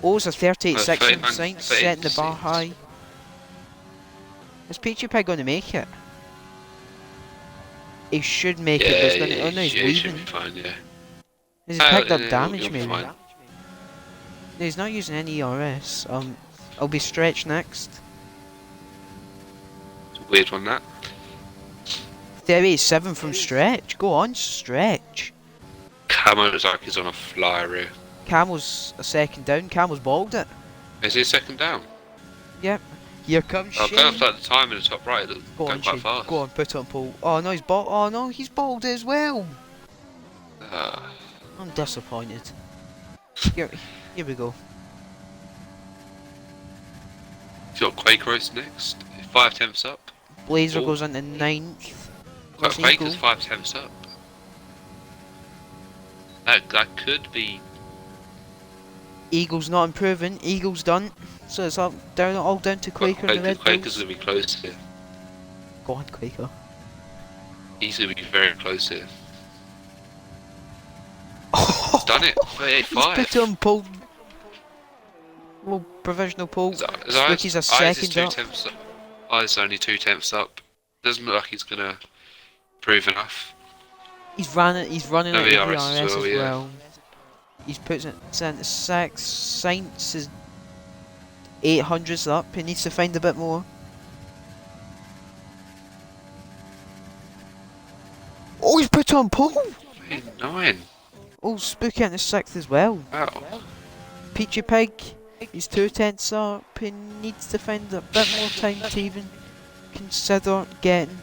Oh, it's a 38-6 from Sainz, setting the bar high. Is Peachy Pig going to make it? He should make it, but it's going to. Oh no, he's leaving. He should be fine, yeah. Has he picked up damage, maybe? No, he's not using any ERS. I'll be Stretch next. It's a weird one, that. 38-7 from Stretch. Go on, Stretch. Camo looks like he's on a flyer here. Camel's a second down. Camel's balled it. Is he a second down? Yep. Here comes I'll go Shane. off like the time in the top right. It'll Go go on, quite Shane. fast. Go on, put it on pole. Oh no, he's bald. Oh no, he's bald as well. Uh, I'm disappointed. Here, here we go. You've got Quaker Roast next. 5/10 up. Blazer Oh. goes into 9th. What's Quaker's Eagle? 5/10 up. That could be. Eagle's not improving. Eagle's done. So it's up, down, all down to Quaker and the Red Quaker's Bulls. gonna be close here. Go on, Quaker. He's gonna be very close here. He's done it. He's 38.5. put it on pole. Well, provisional pole. Spooky's a second up. Eyes only 2/10 up. Doesn't look like he's gonna prove enough. He's running No, at the the RS RS as as well, yeah. well. He's put it into 6. Saints is 800s up. He needs to find a bit more. Oh, he's put on pole. 9. Oh, Spooky into 6th as well. Wow. Peachy Pig, he's 2/10 up. He needs to find a bit more time to even consider getting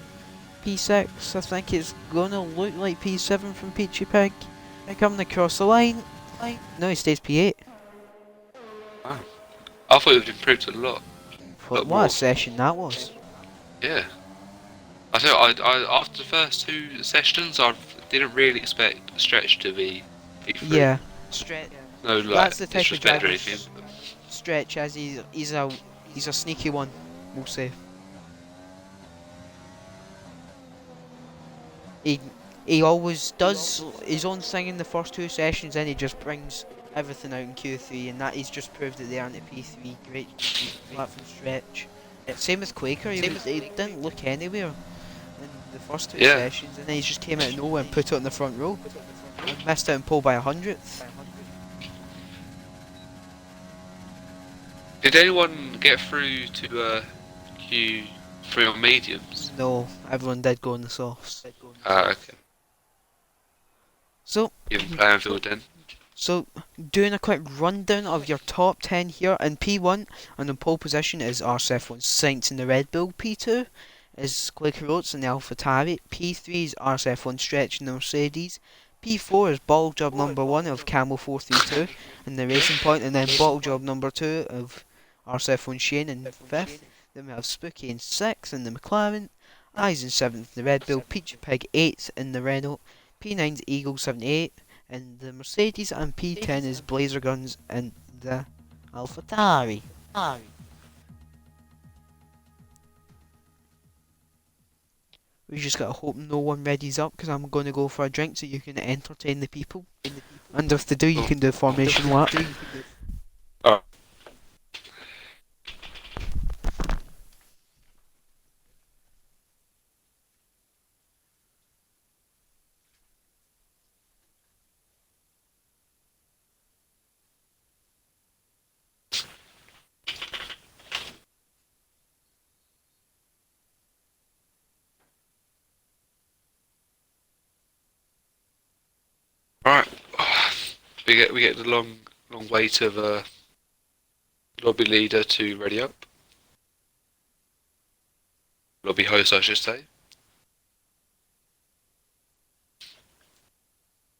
P6. I think it's gonna look like P7 from Peachy Pig. Coming across the line. No, he stays P8. Wow. I thought it would improved a lot. What more. a session that was. Yeah. I think I after the first 2 sessions, I didn't really expect Stretch to be P3. Yeah. Stretch. No, like That's the type of disrespect or driver anything. Stretch as he's a sneaky one, we'll say. He always does his own thing in the first 2 sessions, and he just brings everything out in Q3, and that he's just proved that they aren't at P3. Great platform Stretch. Same with Quaker, he didn't look anywhere in the first 2 Yeah. sessions, and then he just came out of nowhere and put it on the front row. And missed out in pole by 100th. Did anyone get through to Q3 on mediums? No, everyone did go in the softs. Okay. So, Even playing field then. So, doing a quick rundown of your top 10 here. In P1, on the pole position is RSF1 Saints and the Red Bull. P2 is Quaker Oats and the AlphaTauri. P3 is RSF1 Stretch and the Mercedes. P4 is bottle job number 1 of Camel 432 and the Racing Point, and then bottle job number 2 of RSF1 Shane in 5th. Then we have Spooky in 6th in the McLaren. Eyes in 7th in the Red Bull. Peachy Pig 8th in the Renault. P9's Eagle 78 in the Mercedes, and P10 is Blazer Guns in the AlphaTauri. We just gotta hope no one readies up, because I'm going to go for a drink so you can entertain the people. And if they do, you can do formation lap. Oh. Right. We get the long wait of lobby leader to ready up. Lobby host, I should say.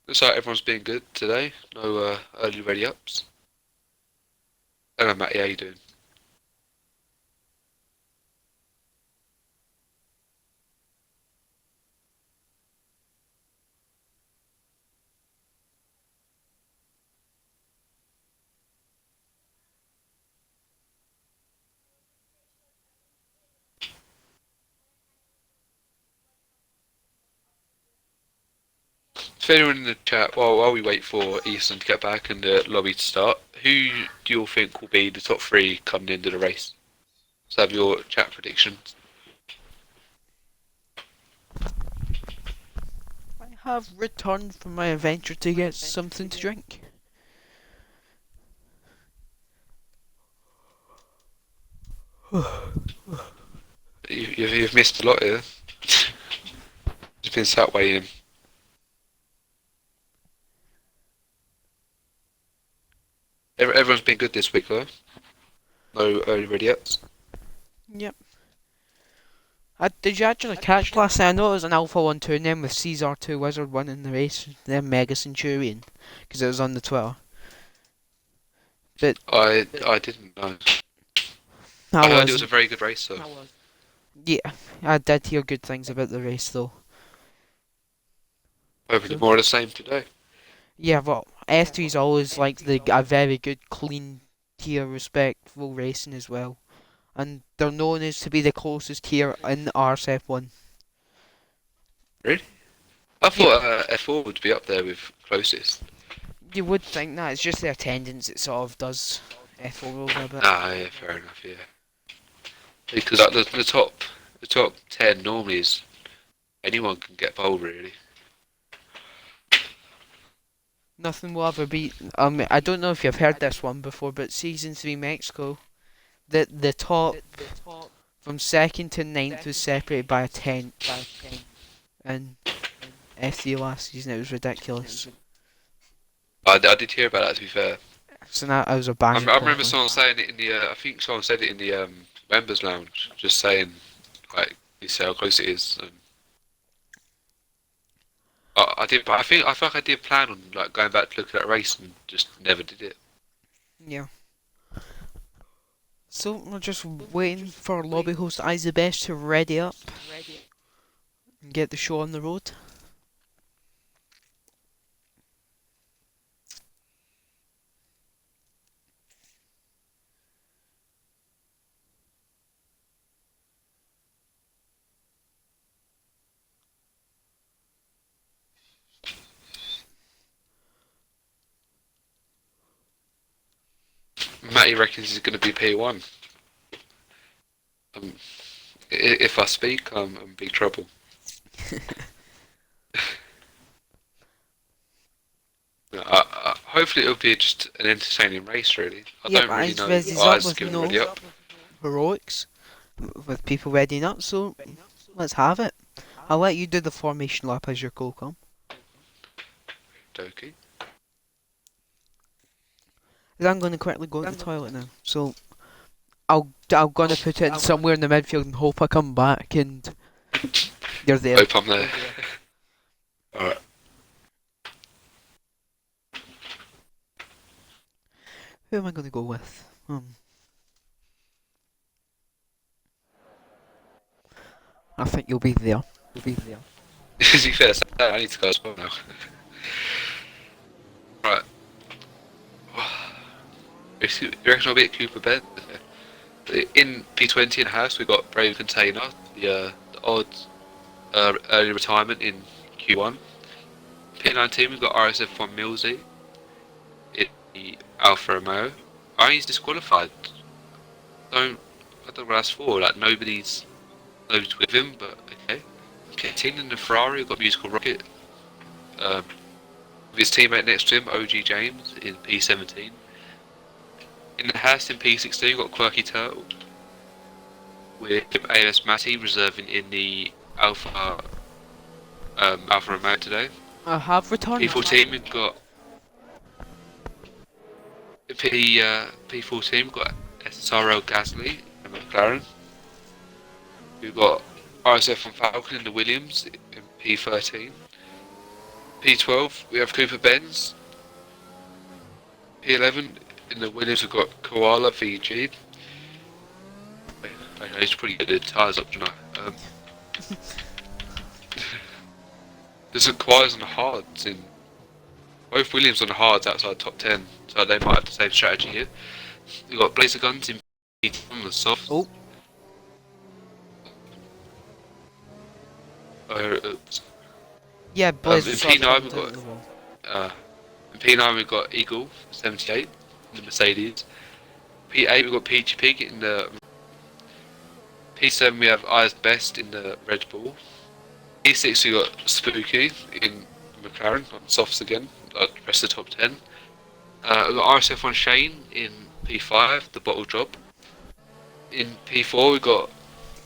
Looks like everyone's been good today. No early ready ups. Hello Matty, how you doing? If anyone in the chat, while we wait for Easton to get back and the lobby to start, who do you all think will be the top 3 coming into the race? So have your chat predictions. I have returned from my adventure to get something to drink. You've missed a lot here. Just been sat waiting. Everyone's been good this week though. No early ready ups. Yep. Did you actually catch last night? I know it was an Alpha 1 2 and then with Caesar 2 Wizard 1 in the race, then Mega Centurion, because it was on the Twitter. But I didn't know. I I heard it was was a very good race, though. Yeah, I did hear good things about the race though. Hopefully more of the same today. Yeah, but F3 is always like a very good, clean tier, respectful racing as well, and they're known as to be the closest tier in RSF1. Really? I Yep. thought F4 would be up there with closest. You would think that, it's just the attendance that sort of does F4 over a bit. Ah, yeah, fair enough, yeah. Because like, the top 10 normally is anyone can get pole, really. Nothing will ever beat. I don't know if you've heard this one before, but Season 3 Mexico, the top from second to ninth was separated by a tenth, and F3 last season it was ridiculous. I did hear about that, to be fair. So that was a I banging. remember someone saying it in the, I think someone said it in the members lounge, just saying, like, you see how close it is. And I did, but I feel like I did plan on like going back to look at that race and just never did it. Yeah. So we're just waiting for lobby host Azerbaijan to ready up and get the show on the road. Matty reckons he's going to be P1. If I speak, I'm in big trouble. Hopefully it'll be just an entertaining race, really. I don't really know. Up with given no ready up. heroics, with people readying up, so let's have it. I'll let you do the formation lap as your co-com. Dokie. I'm going to quickly go to the toilet now, so I'm gonna put it in somewhere in the midfield and hope I come back and you're there. Hope I'm there. Alright. Who am I going to go with? I think you'll be there. Is he fair? I need to go as well now. Right. You reckon I'll be at Cooper Bend? In P20 in house, we got Brave Container, the odd early retirement in Q1. P19, we've got RSF1 Millsy in the Alfa Romeo. He's disqualified. I don't know what that's for. Like nobody's with him, but okay. Continue in the Ferrari, we've got Musical Rocket. With his teammate next to him, OG James in P17. In the house in P16, we've got Quirky Turtle with AS Matty reserving in the Alfa Romeo today. I have returned. P14, we've got P14, we've got SRL Gasly and McLaren. We've got RSF1 Falcon in the Williams in P13. P12, we have Cooper Benz. P11, in the Williams we've got Koala VG. He's pretty good at tyres up tonight. There's a Koalas on the hards in both Williams on the hards outside top 10, so they might have the same strategy here. We've got Blazer Guns in P10 on the softs. Oh. Yeah, Blazer. In P9 we've got in P9 we've got Eagle 78 in the Mercedes. P8 we've got Peachy Pig in the P7 we have Eyes Best in the Red Bull. P6 we got Spooky in McLaren on softs again, like the rest of the top 10. We've got RSF1 Shane in P5, the bottle drop. In P4 we've got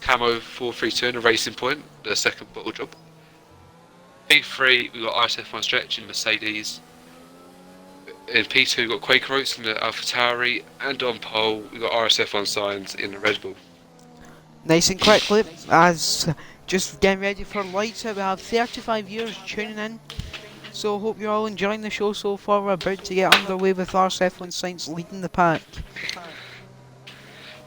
Camo 432 in a Racing Point, the second bottle drop. P3 we've got RSF1 Stretch in Mercedes. In P2 we've got Quaker Oats in the AlphaTauri, and on pole we've got RSF1 Signs in the Red Bull. Nice and quickly, as just getting ready for lights out, we have 35 viewers tuning in. So hope you're all enjoying the show so far. We're about to get underway with RSF1 Science leading the pack.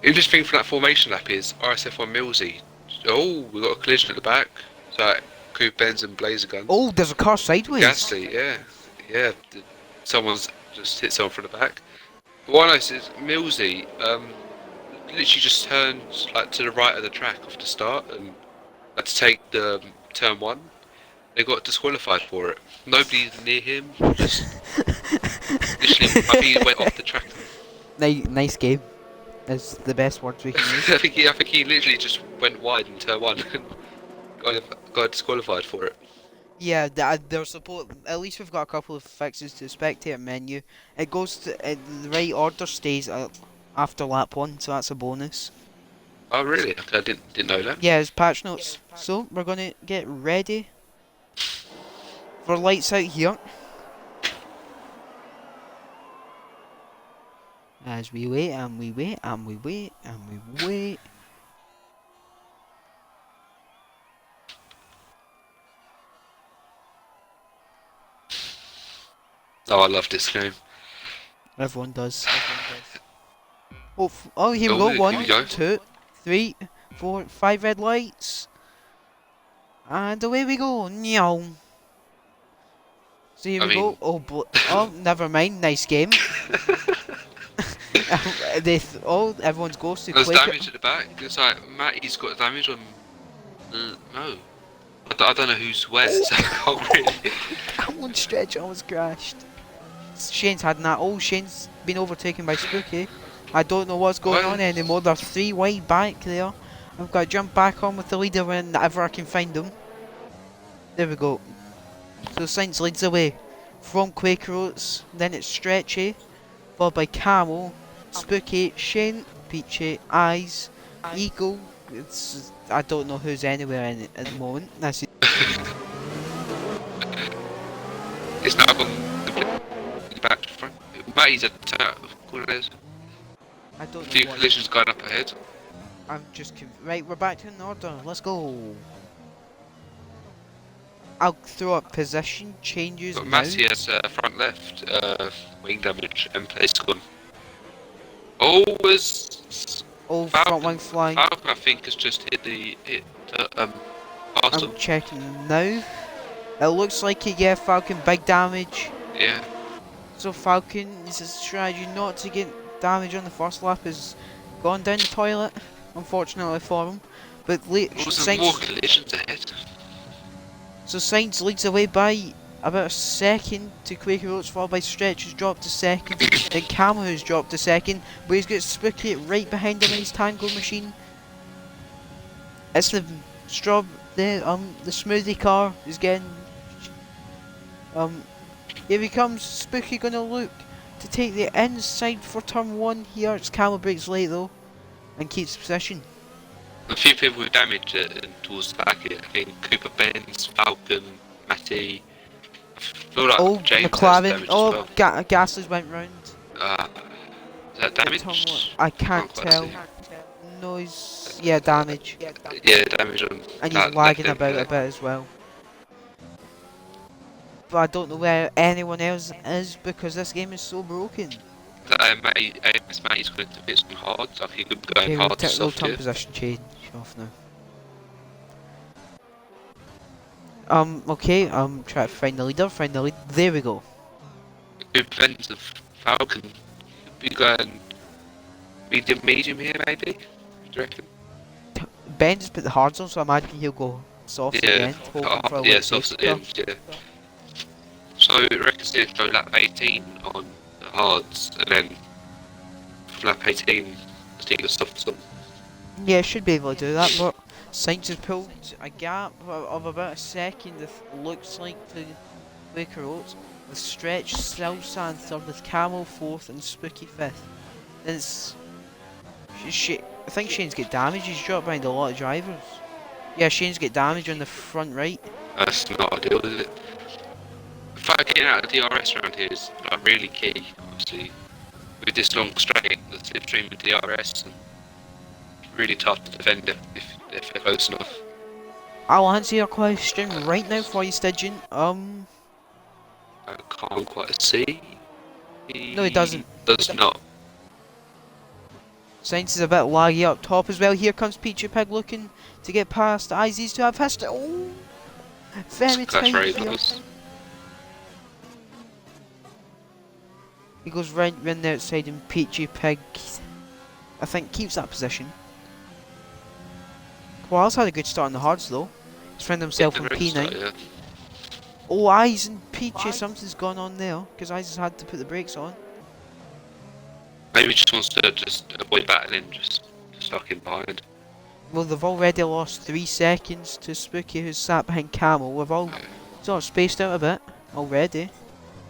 Interesting for that formation lap is RSF1 Millsy. Oh, we got a collision at the back. So Coupe Benz and Blazer guns. Oh, there's a car sideways. Gasly, yeah. Someone's just hit someone from the back. But what I noticed is Millsy literally just turned like to the right of the track off the start and had to take the turn 1. They got disqualified for it. Nobody near him. Just literally, I think he went off the track. Nice game. Is the best words we can use. I think he literally just went wide in turn 1 and got disqualified for it. Yeah, their support. At least we've got a couple of fixes to the spectator menu. It goes to the right order stays after lap 1, so that's a bonus. Oh really? Okay, I didn't know that. Yeah, it's patch notes. So we're gonna get ready for lights out here. As we wait and we wait and we wait and we wait. Oh, I love this game. Everyone does. Oh, here we go. Here 1, we go. 2, 3, 4, 5 red lights. And away we go. Meow. So here we go. Oh, never mind. Nice game. Everyone's ghosted. There's damage at the back. It's like Matty's got damage on. No, I don't know who's where. So I can't really. One stretch almost crashed. Shane's had that. Oh, Shane's been overtaken by Spooky. I don't know what's going on anymore. There's 3 wide back there. I've got to jump back on with the leader whenever I can find them. There we go. So Saints leads the way from Quaker Oats, then it's Stretchy, followed by Camel, Spooky, Shane, Peachy, Eyes, Eagle. I don't know who's anywhere at the moment. That's it. It's not the back to front. Matty's at the top. What it is. I don't know. A few collisions going up ahead. I'm just right. We're back to an order. Let's go. I'll throw up position changes Got now. Matty has front left, wing damage, and place gone. Oh, Front wing flying. Falcon, I think, has just hit the parcel. I'm checking now. It looks like it, yeah, Falcon, big damage. Yeah. So Falcon, is a strategy not to get damage on the first lap, has gone down the toilet, unfortunately for him. But Some more collisions ahead. So Sainz leads away by about a second to Quaker Oats, followed by Stretch, who's dropped to second. Then Camel, who's dropped to second, but he's got Spooky right behind him in his Tango machine. It's the the smoothie car is getting here he comes. Spooky gonna look to take the inside for turn 1 here. It's Camel brakes late though and keeps position. A few people with damage towards the back here. I think Cooper Benz, Falcon, Matty. I feel like James McLaren. has damage as well. Gasly's went round. Is that damage? I can't tell. Noise. Yeah, damage. Yeah, damage on. And he's lagging about a bit as well. But I don't know where anyone else is because this game is so broken. Matty's going to hit some hard, so he could be going hard to soft turn here. position change off now. Okay, try to find the leader, there we go. Good defense of Falcon. Could be going medium here maybe, do you reckon? Ben just put the hards on, so I imagine he'll go soft at the end, hoping for a little soft at safety the car. end, yeah. So I reckon he'll go lap 18 on the hards, and then from lap 18 to take the softs on. Yeah, should be able to do that, but Sainz has pulled a gap of about a second, it looks like, to Quaker Oats. The Stretch still stand third, with Camel 4th and Spooky 5th. Then it's... I think Shane's got damage, he's dropped behind a lot of drivers. Yeah, Shane's got damage on the front right. That's not ideal, is it? In fact, getting out of DRS around here is like, really key, obviously. With this long straight, the slipstream of DRS. And really tough to defend if they're close enough. I'll answer your question right now for you, Stygian. I can't quite see. No, it doesn't. Does not. Science is a bit laggy up top as well. Here comes Peachy Pig looking to get past Izzy's to have history. Oh, very That's tight very here. close. He goes right round the outside and Peachy Pig, I think, keeps that position. Koala's had a good start on the hards though. He's found himself Yeah, on very P9. start, yeah. Oh, Eyes and Peachy, something's gone on there, because Eyes has had to put the brakes on. Maybe he just wants to just avoid battling, just stuck in behind. Well, they've already lost 3 seconds to Spooky, who's sat behind Camel. We've all sort of spaced out a bit already.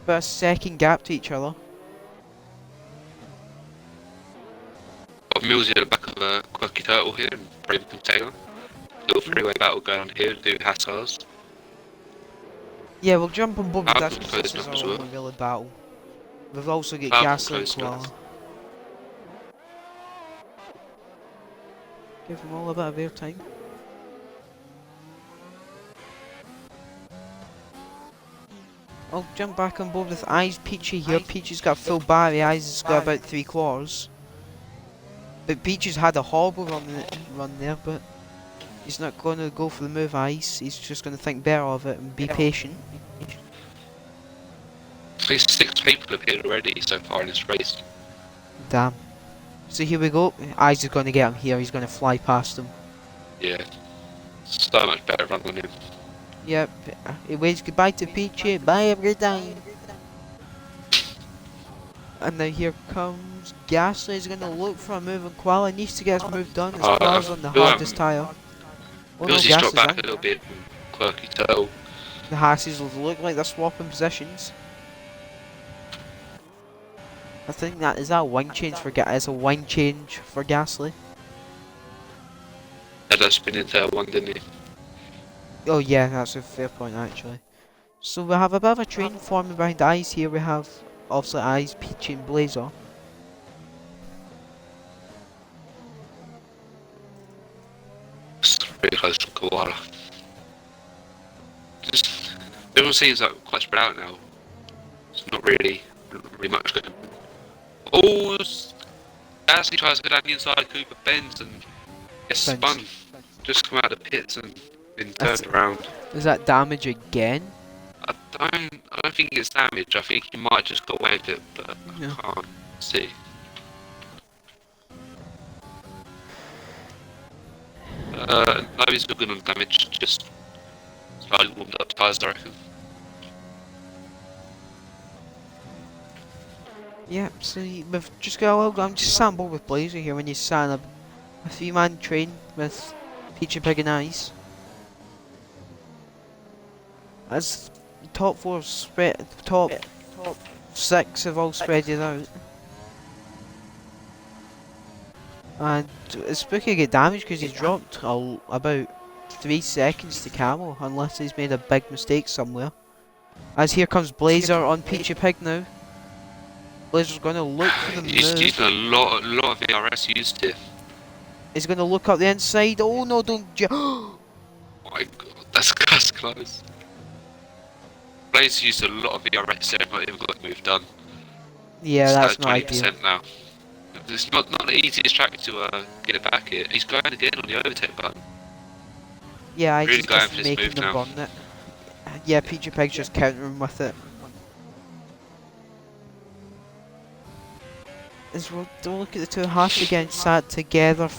But a second gap to each other. Got Millsy at the back of a Quirky Turtle here and Brave Container. Little three-way battle going on here, do Hassars. Yeah, we'll jump on board with Falcon's that. close This is enough as our well. only really battle. We've also got Falcon's Gasly and close Koala. enough. Give them all a bit of airtime. I'll jump back on board with Eyes Peachy here. Peachy's got full battery, Eyes has got about 3/4. But Peachy's had a horrible run there, but he's not going to go for the move Eyes. He's just going to think better of it and be patient. There's 6 people appeared already so far in this race. Damn. So here we go. Eyes is going to get him here. He's going to fly past him. Yeah. So much better run than him. Yep. He waves goodbye to Peachy. Bye every time. And now here comes Gasly. He's going to look for a move on Koala. He needs to get his move done. His car's on the hardest tyre. Oh no, Millsy's Gasly's dropped back on. a little bit from Quirky Turtle. The Hasses look like they're swapping positions. I think that is that a wing change for Gasly. Had a spin into one, didn't he? Oh yeah, that's a fair point actually. So we have a bit of a train forming behind Eyes here. We have obviously Eyes, Peachy and Blazer. It's pretty close to Koala. Just everyone seems like quite spread out now. It's not really much going. Oh, Gasly tries to go down the inside Cooper bends and gets spun. Just come out of the pits and been turned around. Is that damage again? I don't think it's damage. I think he might just got away with it, but Yeah. I can't see. No, he's not good on damage. Just slightly warmed up tyres, I reckon. Yep, so we've just got a little. I'm just sat on board with Blazer here when he's sat in a 3-man train with Peachy Pig and Eyes. As the top 4 spread, top 6 have all spreaded out. And Spooky get damaged because he's dropped about 3 seconds to Camel, unless he's made a big mistake somewhere. As here comes Blazer on Peachy Pig now. Blazer's going to look for the He's move. using a lot of VRS used here. He's going to look up the inside. Oh no, don't Oh my god, that's close. Blaze used a lot of VRS there, but even got the move done. Yeah, It's that's at not ideal. 20% now. It's not the easiest track to get it back here. He's going again on the overtake button. Yeah, I Really going just for this making move them now. burn it. Yeah, Peachy Pig's just countering with it. As well, don't look at the two halves again sat together.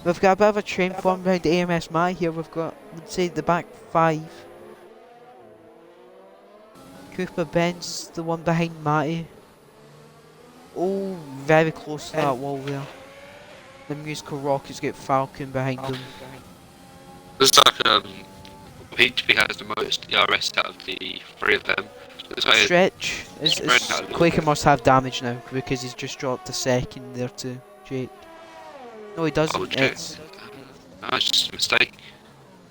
We've got a bit of a train formed behind AMS Mai here. We've got, let's say, the back 5. Cooper Ben's the one behind Matty. Oh, very close to that wall there. The musical Rockets get Falcon behind them. Looks like PHP has the most DRS out of the 3 of them. Looks like Stretch spread out a little Quaker bit. must have damage now because he's just dropped a second there to Jake. No, he doesn't. Oh, Jake. It's No, it's just a mistake.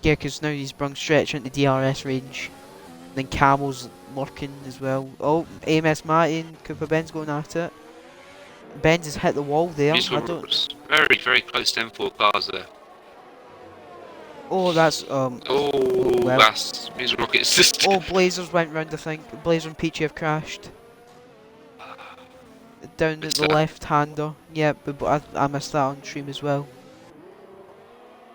yeah, because now he's brung Stretch into DRS range. Then Camel's lurking as well. Oh, AMS Martin, Cooper Ben's going at it. Benz has hit the wall there. Musical I don't. Rocket's very, very close to M4 cars there. Oh, that's Oh, well. that's Musical Rocket's sister. Oh, Blazers went round. I think Blazer and Peachy have crashed. Down at the left-hander. Yeah, but I missed that on stream as well.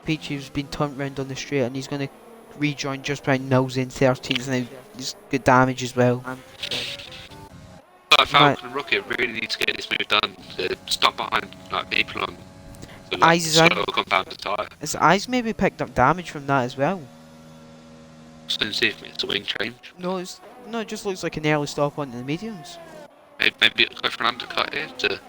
Peachy's been turned round on the straight and he's going to rejoin just behind Mills in 13s now. He's got damage as well. Like Falcon and Rocket really need to get this move done to stop behind like people on the Eyes is in. compound tyre. His eyes maybe picked up damage from that as well. So see if it's a wing change. No, it just looks like an early stop onto the mediums. Maybe go for an undercut here to.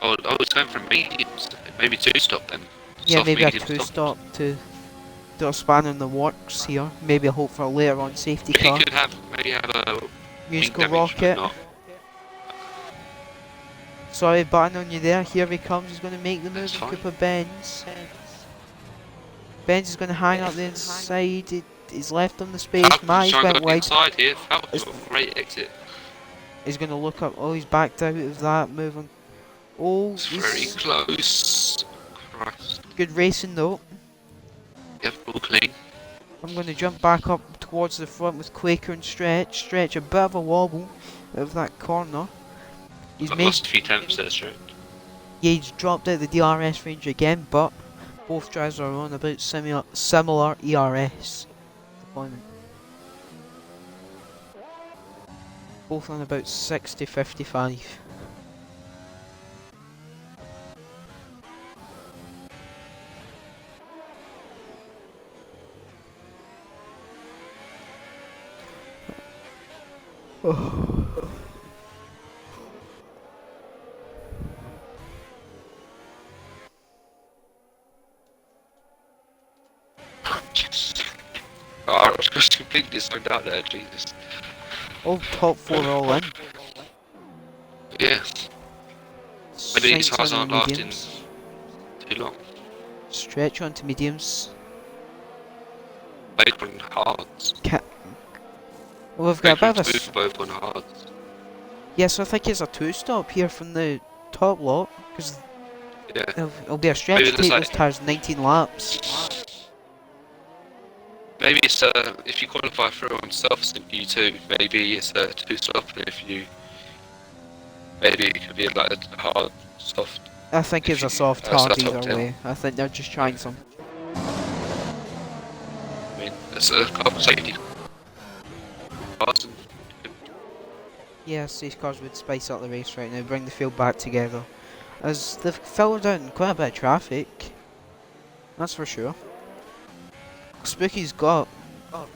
Oh, it's going for mediums. Maybe two stop then. Yeah, Soft maybe a medium two-stop to do a span in the works here. Maybe a hope for a later on safety But he car. could maybe have a Musical wing damage, but Rocket. not. Sorry, button on you there. Here he comes. He's going to make the move. That's fine. Cooper Benz. Benz is going to hang up the inside. He's left on the space. Matty's went wide. Inside here. Falcon's got a great exit. He's going to look up. Oh, he's backed out of that move. Oh, It's very close. Christ. good racing though. Yep, all clean. I'm going to jump back up towards the front with Quaker and Stretch. Stretch a bit of a wobble out of that corner. He's I've made. lost a few temps there, straight. Yeah, he's dropped out the DRS range again, but both drivers are on about similar ERS deployment. Both on about 60-55. Oh, I was just completely zoned out there, Jesus. All top four all in. Yeah, maybe these Saints cars on aren't the lasting mediums. too long. Stretch onto mediums. Both on hards. Well, we've got a bit of a. Both on hards. Yeah, so I think it's a two-stop here from the top lot, because Yeah. it'll be a stretch Maybe to there's take like- those tyres 19 laps. Maybe it's if you qualify through on soft in Q2, maybe it's a two stop, and if you maybe it could be like a hard soft. I think it's a soft so hard that's either up to way. I think they're just trying some. I mean, it's a couple safety cars. And Yes, these cars would spice up the race right now, bring the field back together. As they've filled out in quite a bit of traffic. That's for sure. Spooky's got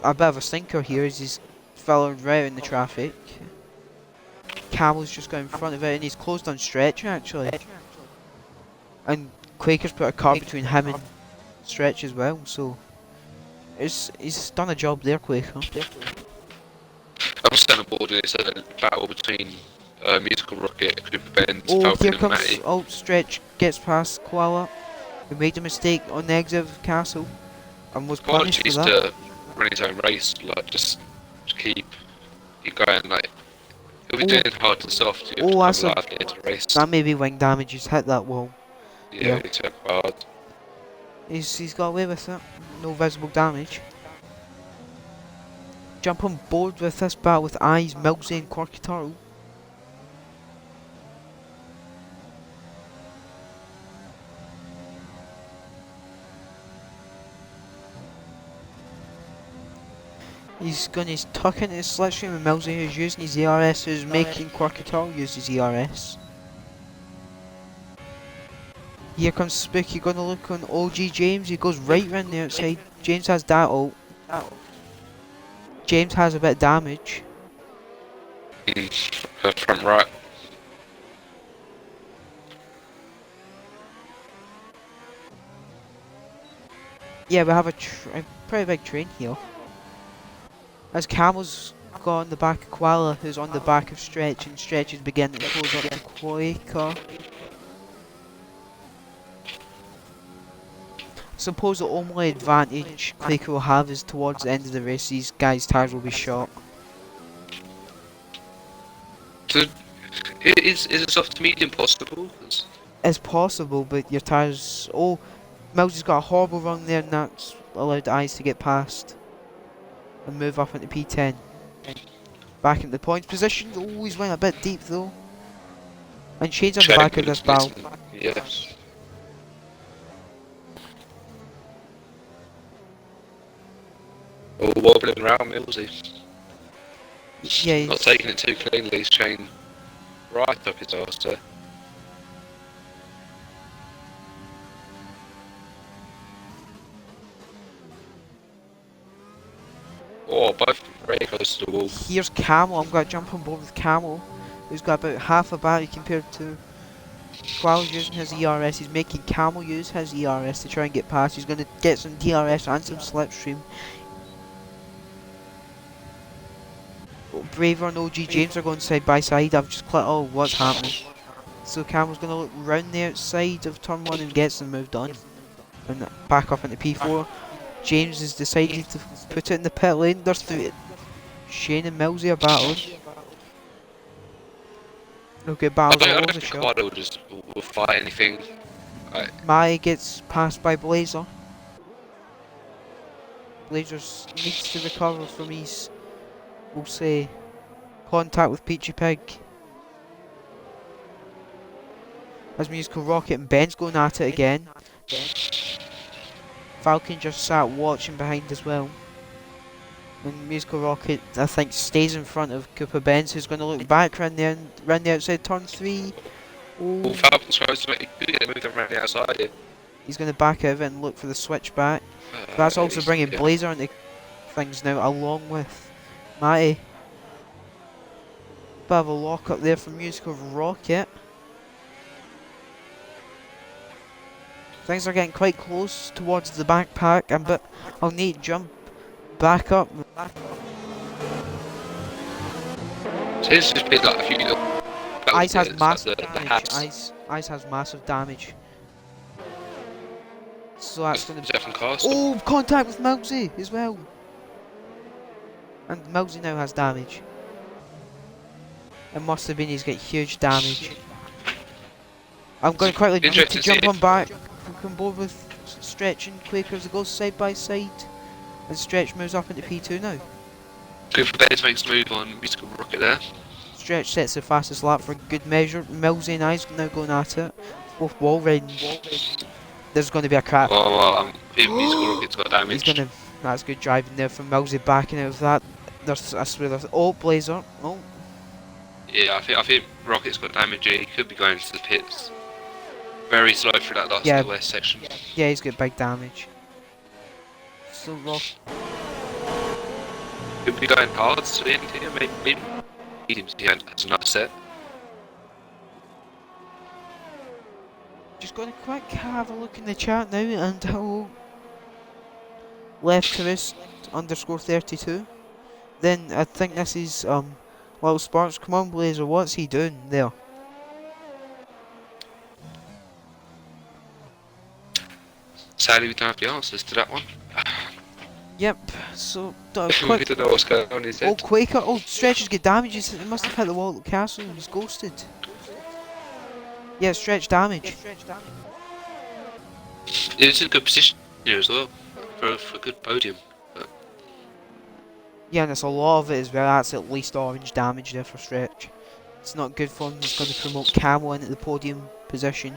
a bit of a stinker here as he's followed right in the traffic. Camel's just got in front of it and he's closed on Stretch actually. And Quaker's put a car between him and Stretch as well, so he's done a job there, Quaker. I'm still on board, and it's a battle between Musical Rocket, Cooper Benz, Oh, Falcon, here and comes Matty. Stretch gets past Koala, who made a mistake on the exit of Castle and was punished for Apologies that. to run his own race, like just keep going, like he'll be doing hard and soft. Oh, that's live into the race. That may be wing damage, he's hit that wall. Yeah, he's so hard. He's got away with it, no visible damage. Jump on board with this battle with Eyes, Milksy and Quirky Turtle. He's gonna tuck into his slipstream and Milsey who's using his ERS, who's making Quirky Turtle use his ERS. Here comes Spooky, gonna look on OG James, he goes right round the outside. James has that ult. James has a bit of damage. Front right. Yeah, we have a pretty big train here. As Camel's got on the back of Koala, who's on the back of Stretch, and Stretch is beginning to close up the Quaker. Suppose the only advantage Quaker will have is towards the end of the race, these guys' tyres will be shot. To Is a soft to medium possible? It's possible, but your tyres... Oh, Mills has got a horrible run there, and that's allowed Eyes to get past and move up into P10. Back into the points position. Oh, he's went a bit deep though. And Shane's on the back of this barrel. Yes. Oh, wobbling around Millsy. Yeah, Not taking it too cleanly, Shane. Right up his arse there. Oh, both very close to the wall. Here's Camel. I'm going to jump on board with Camel, who's got about half a battery compared to Qual's using his ERS. He's making Camel use his ERS to try and get past. He's going to get some DRS and some slipstream. Braver and OG James are going side by side. I've just clicked, oh, what's happening? So Camel's going to look round the outside of turn 1 and gets them moved on. And back up into P4. James has decided to put it in the pit lane. There's three. Shane and Millsy are battling. They'll get battled all over the shop. I don't think will fight anything. Right. Mai gets passed by Blazer. Blazer needs to recover from his, we'll say, contact with Peachy Pig. As Musical Rocket and Ben's going at it again. Falcon just sat watching behind as well. And Musical Rocket, I think, stays in front of Cooper Benz, who's going to look back round the outside turn 3. Oh, Falcon's close to it. He could get moved around the outside here. He's going to back out of it and look for the switchback. That's also bringing Blazer into things now, along with Matty. Bit of a lock up there from Musical Rocket. Things are getting quite close towards the backpack, but I'll need to jump back up. So it's just been like a few little Ice has massive the damage. Ice has massive damage. So that's going to be... Oh, contact with Milsy as well. And Milsy now has damage. It must have been he's got huge damage. I'm going to quickly need to jump on back. On board with Stretch and Quaker as they go side by side. And Stretch moves up into P2 now. Good for Benz makes a move on Musical Rocket there. Stretch sets the fastest lap for good measure. Millsy and I's now going at it. Both wall riding. There's going to be a crash. Oh, Musical Rocket's got damage. He's going to. That's good driving there from Millsy backing out of that. There's, I swear, oh, Blazer. Oh. Yeah, I think Rocket's got damage here. He could be going to the pits. Very slow through that last west section. Yeah, he's got big damage. So Rock. Could be going hard to the end here. Maybe he has another set. Just going to quick have a look in the chat now and hello. Left Tourist _32. Then I think this is Little Sparks. Come on, Blazer, what's he doing there? Sadly, we don't have the answers to that one. Yep, so We don't know what's going on in his head. Oh, Quaker, oh, Stretch has got damage. He must have hit the wall at the castle. He's ghosted. Yeah, Stretch damage. It's in a good position here as well for a good podium. But Yeah, and it's a lot of it as well. That's at least orange damage there for Stretch. It's not good for him. He's going to promote Camel into the podium position.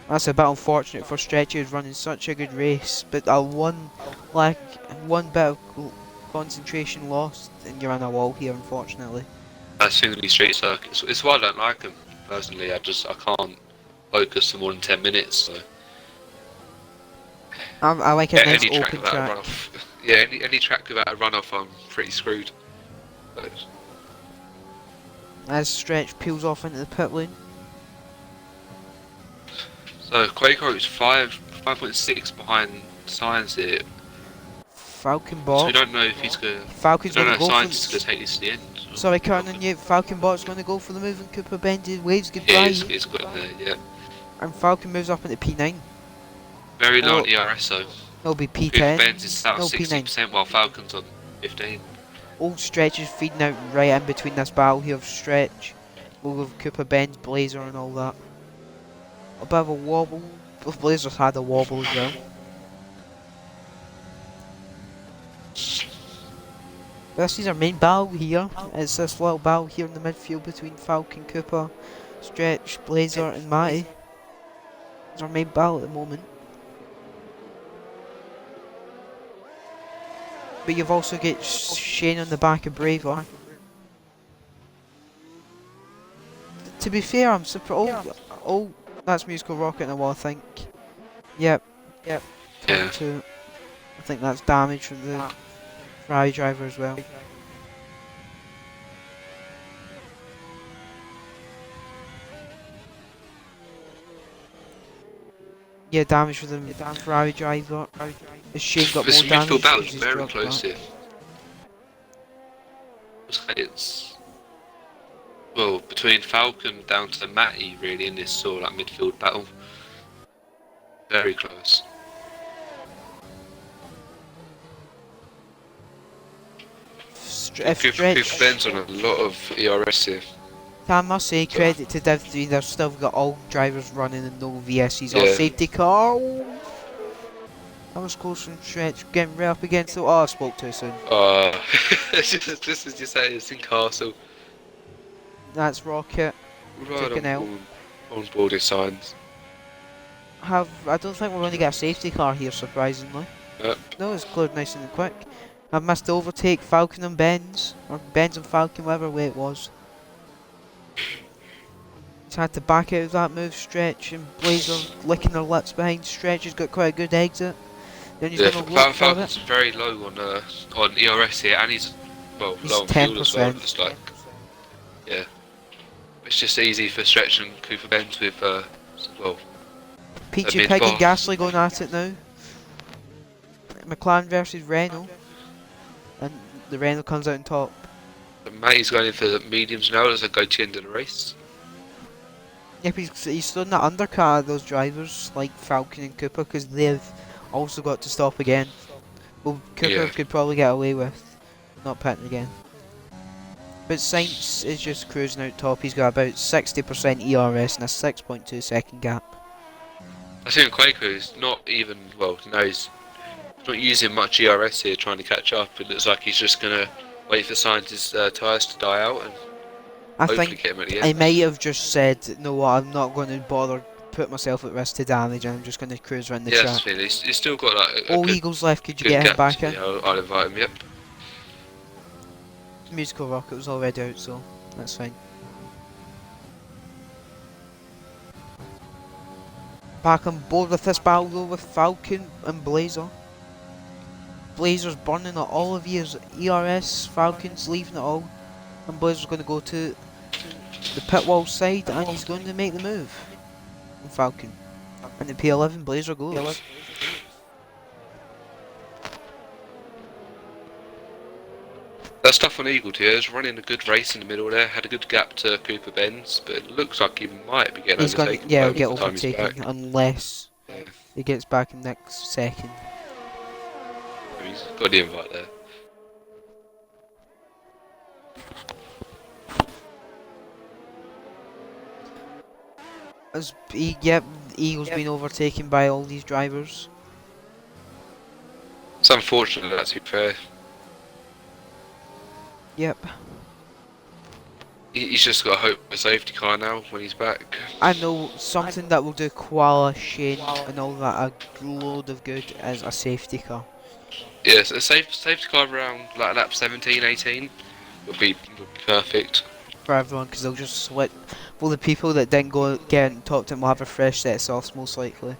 That's a bit unfortunate for Stretch, who's running such a good race, but one bit of concentration lost, and you're on a wall here, unfortunately. that's in the street circuits. It's why I don't like them personally. I can't focus for more than 10 minutes. So I like a nice open track. Yeah, any track without a runoff, I'm pretty screwed. But As Stretch peels off into the pit lane. so Quaker is 5.6 behind Science here. Falcon So Bot. we don't know if he's going. Falcon's We don't going know to if go Science is going to take this to the end. Sorry, Kernan, yeah, Falcon Bot's going to go for the move and Cooper Bended waves Yeah, goodbye. it's good there, yeah. And Falcon moves up into P9. Very low on ERS though. It'll be Cooper P10. Benz is out No, 60% while Falcon's on 15. Old Stretch is feeding out right in between this battle here of Stretch. We'll have Cooper, Benz, Blazer and all that. A bit of a wobble. Both Blazers had a wobble as well. This is our main battle here. It's this little battle here in the midfield between Falcon, Cooper, Stretch, Blazer and Matty. It's our main battle at the moment. But you've also got Shane on the back of Braver. To be fair, I'm surprised. Oh, that's Musical Rocket in the wall, I think. Yep. Yeah. I think that's damage from the Ferrari driver as well. Yeah, damage from the Ferrari driver. Has Shane got This more damage? midfield battle is because he's very dropped close that? here. It's well between Falcon down to Matty really in this sort of like midfield battle. Very close. If Cooper Stretch, Ben's on a lot of ERS here. I must say, credit to Div 3, they've still got all drivers running and no VSCs or Yeah. safety car. Oh, that was close from Stretch, getting right up against the. Oh, I spoke too soon. Just as you say, it's in Castle. That's Rocket. Right Took an L. on boarding signs. I don't think we're going to get a safety car here, surprisingly. Yep. No, it's cleared nice and quick. I've missed the overtake Falcon and Benz, or Benz and Falcon, whatever way it was. He's had to back out of that move. Stretch and Blazer licking their lips behind. Stretch has got quite a good exit. Then he's Yeah, going to look for Falcon's it. very low on ERS here, and he's low on fuel as well. 10%. It's like, yeah, it's just easy for Stretch and Cooper Benz with Peachy mid Pig and bar. Gasly going at it now. McLaren versus Renault. And the Renault comes out on top. Matty's going in for the mediums now as I go to the end of the race. Yep, he's still in the undercar of those drivers like Falcon and Cooper because they've also got to stop again. Well, Cooper Yeah. could probably get away with not pitting again. But Sainz is just cruising out top. He's got about 60% ERS and a 6.2 second gap. I think Quaker is not even, no, he's not using much ERS here trying to catch up. It looks like he's just going to wait for Sainz's tyres to die out and I hopefully think get him at the I end. might have just said, no, what, I'm not going to bother put myself at risk to damage and I'm just going to cruise around the Yeah, track. he's still got like a All good, Eagles left, could you good get him gap. back in? Yeah, I'll invite him, yep. Musical Rocket was already out, so that's fine. Back on board with this battle though with Falcon and Blazer. Blazer's burning at all of his ERS, Falcon's leaving it all, and Blazer's going to go to the pit wall side and he's going to make the move on Falcon. And the P11 Blazer goes. That stuff on Eagle here is running a good race in the middle there, had a good gap to Cooper Benz, but it looks like he might be getting He's going overtaken. to, yeah, by he'll get the time he's overtaken back. unless Yeah, he gets back in next second. he's got the invite there. Yep, Eagle's been overtaken by all these drivers. It's unfortunate, that's to be fair. Yep. He's just got to hope for a safety car now when he's back. I know something that will do Koala, Shane and all that a load of good is a safety car. Yes, a safety car around like lap 17, 18 would be perfect. For everyone, because they'll just split. Well, the people that didn't go get in top 10 will have a fresh set of softs most likely.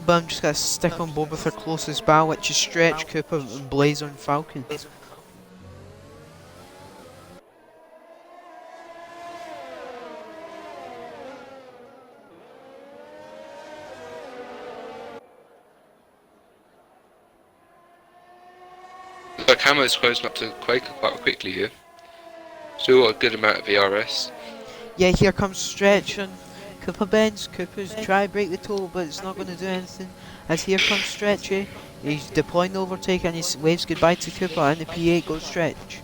But I'm just going to stick on board with our closest battle, which is Stretch, Cooper and Blazer and Falcon. So Camo's closing up to Quaker quite quickly here. Still got a good amount of ERS. Yeah, here comes Stretch and Cooper bends. Cooper's try to break the toe, but it's not going to do anything. As here comes Stretchy. He's deploying the overtake and he waves goodbye to Cooper, and the P8 goes Stretch.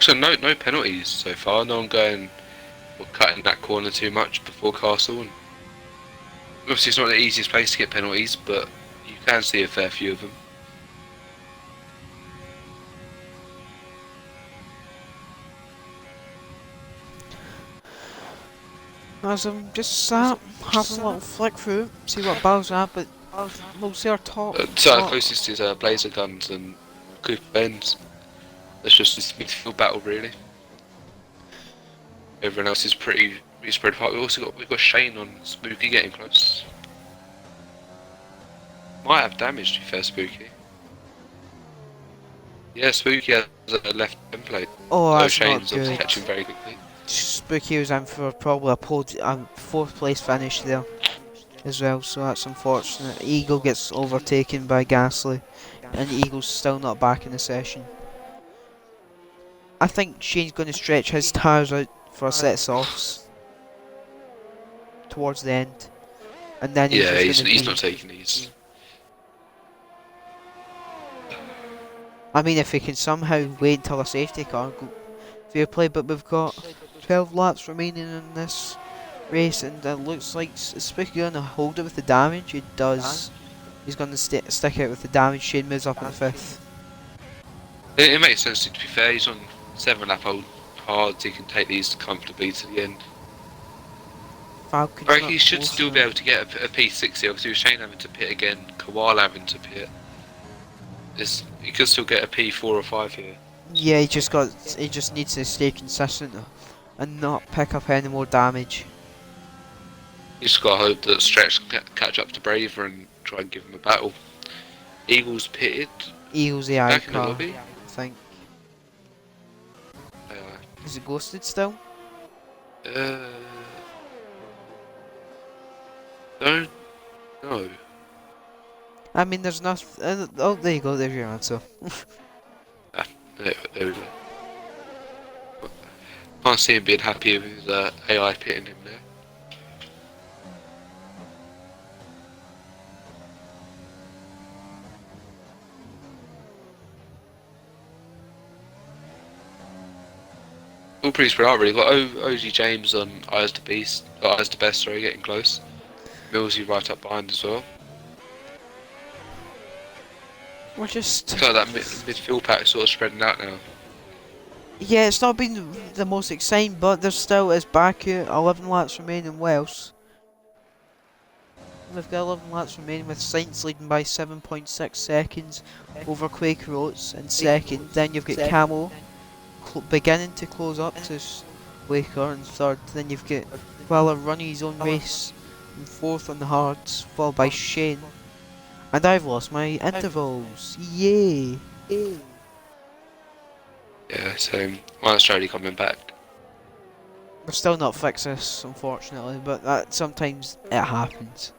So no penalties so far. No one going or cutting that corner too much before Castle. And obviously, it's not the easiest place to get penalties, but you can see a fair few of them. As I'm just sat, having a little flick through, see what battles are, but we'll see our top. So our closest is Blazer Guns and Cooper Benz. That's just this midfield battle, really. Everyone else is pretty spread apart. We've got Shane on Spooky getting close. Might have damage, to be fair, Spooky. Yeah, Spooky has a left template. Oh, that's Shane's not obviously good. catching very quickly. Spooky was in for probably a 4th place finish there as well, so that's unfortunate. Eagle gets overtaken by Gasly, and Eagle's still not back in the session. I think Shane's going to stretch his tyres out for a set of softs towards the end, and then he's not taking these. I mean, if he can somehow wait until a safety car, fair play, but we've got 12 laps remaining in this race, and it looks like Spooky going to hold it with the damage. He does. He's going to stick it with the damage. Shane moves up in the 5th. It makes sense, to be fair. He's on 7-lap old hards. He can take these comfortably to the end. Falcon's I reckon he should still be able to get a P60, because with Shane having to pit again, Koala having to pit. He could still get a P4 or 5 here. Yeah, he just needs to stay consistent and not pick up any more damage. You just gotta hope that Stretch can catch up to Braver and try and give him a battle. Eagles pitted. Eagles AI Back in the car, lobby. I think. Is it ghosted still? Don't know. I mean, there's nothing. Oh, there you go. There's your answer. There we go. Can't see him being happy with his AI pitting him there. All pretty spread out, really. Got OG James on Eyes to Best, sorry, getting close. Millsy right up behind as well. We're just. It's like that midfield pack sort of spreading out now. Yeah, it's not been the most exciting, but there still is Baku, 11 laps remaining Welsh. We've got 11 laps remaining with Saints leading by 7.6 seconds over Quaker Oats in 2nd. Then you've got Camel beginning to close up to Quaker in 3rd. Then you've got Quilla running his own race in 4th on the hards, followed by Shane. And I've lost my intervals. Yay! Yeah, so mine's slowly coming back. We're still not fixed this, unfortunately, but that sometimes it happens.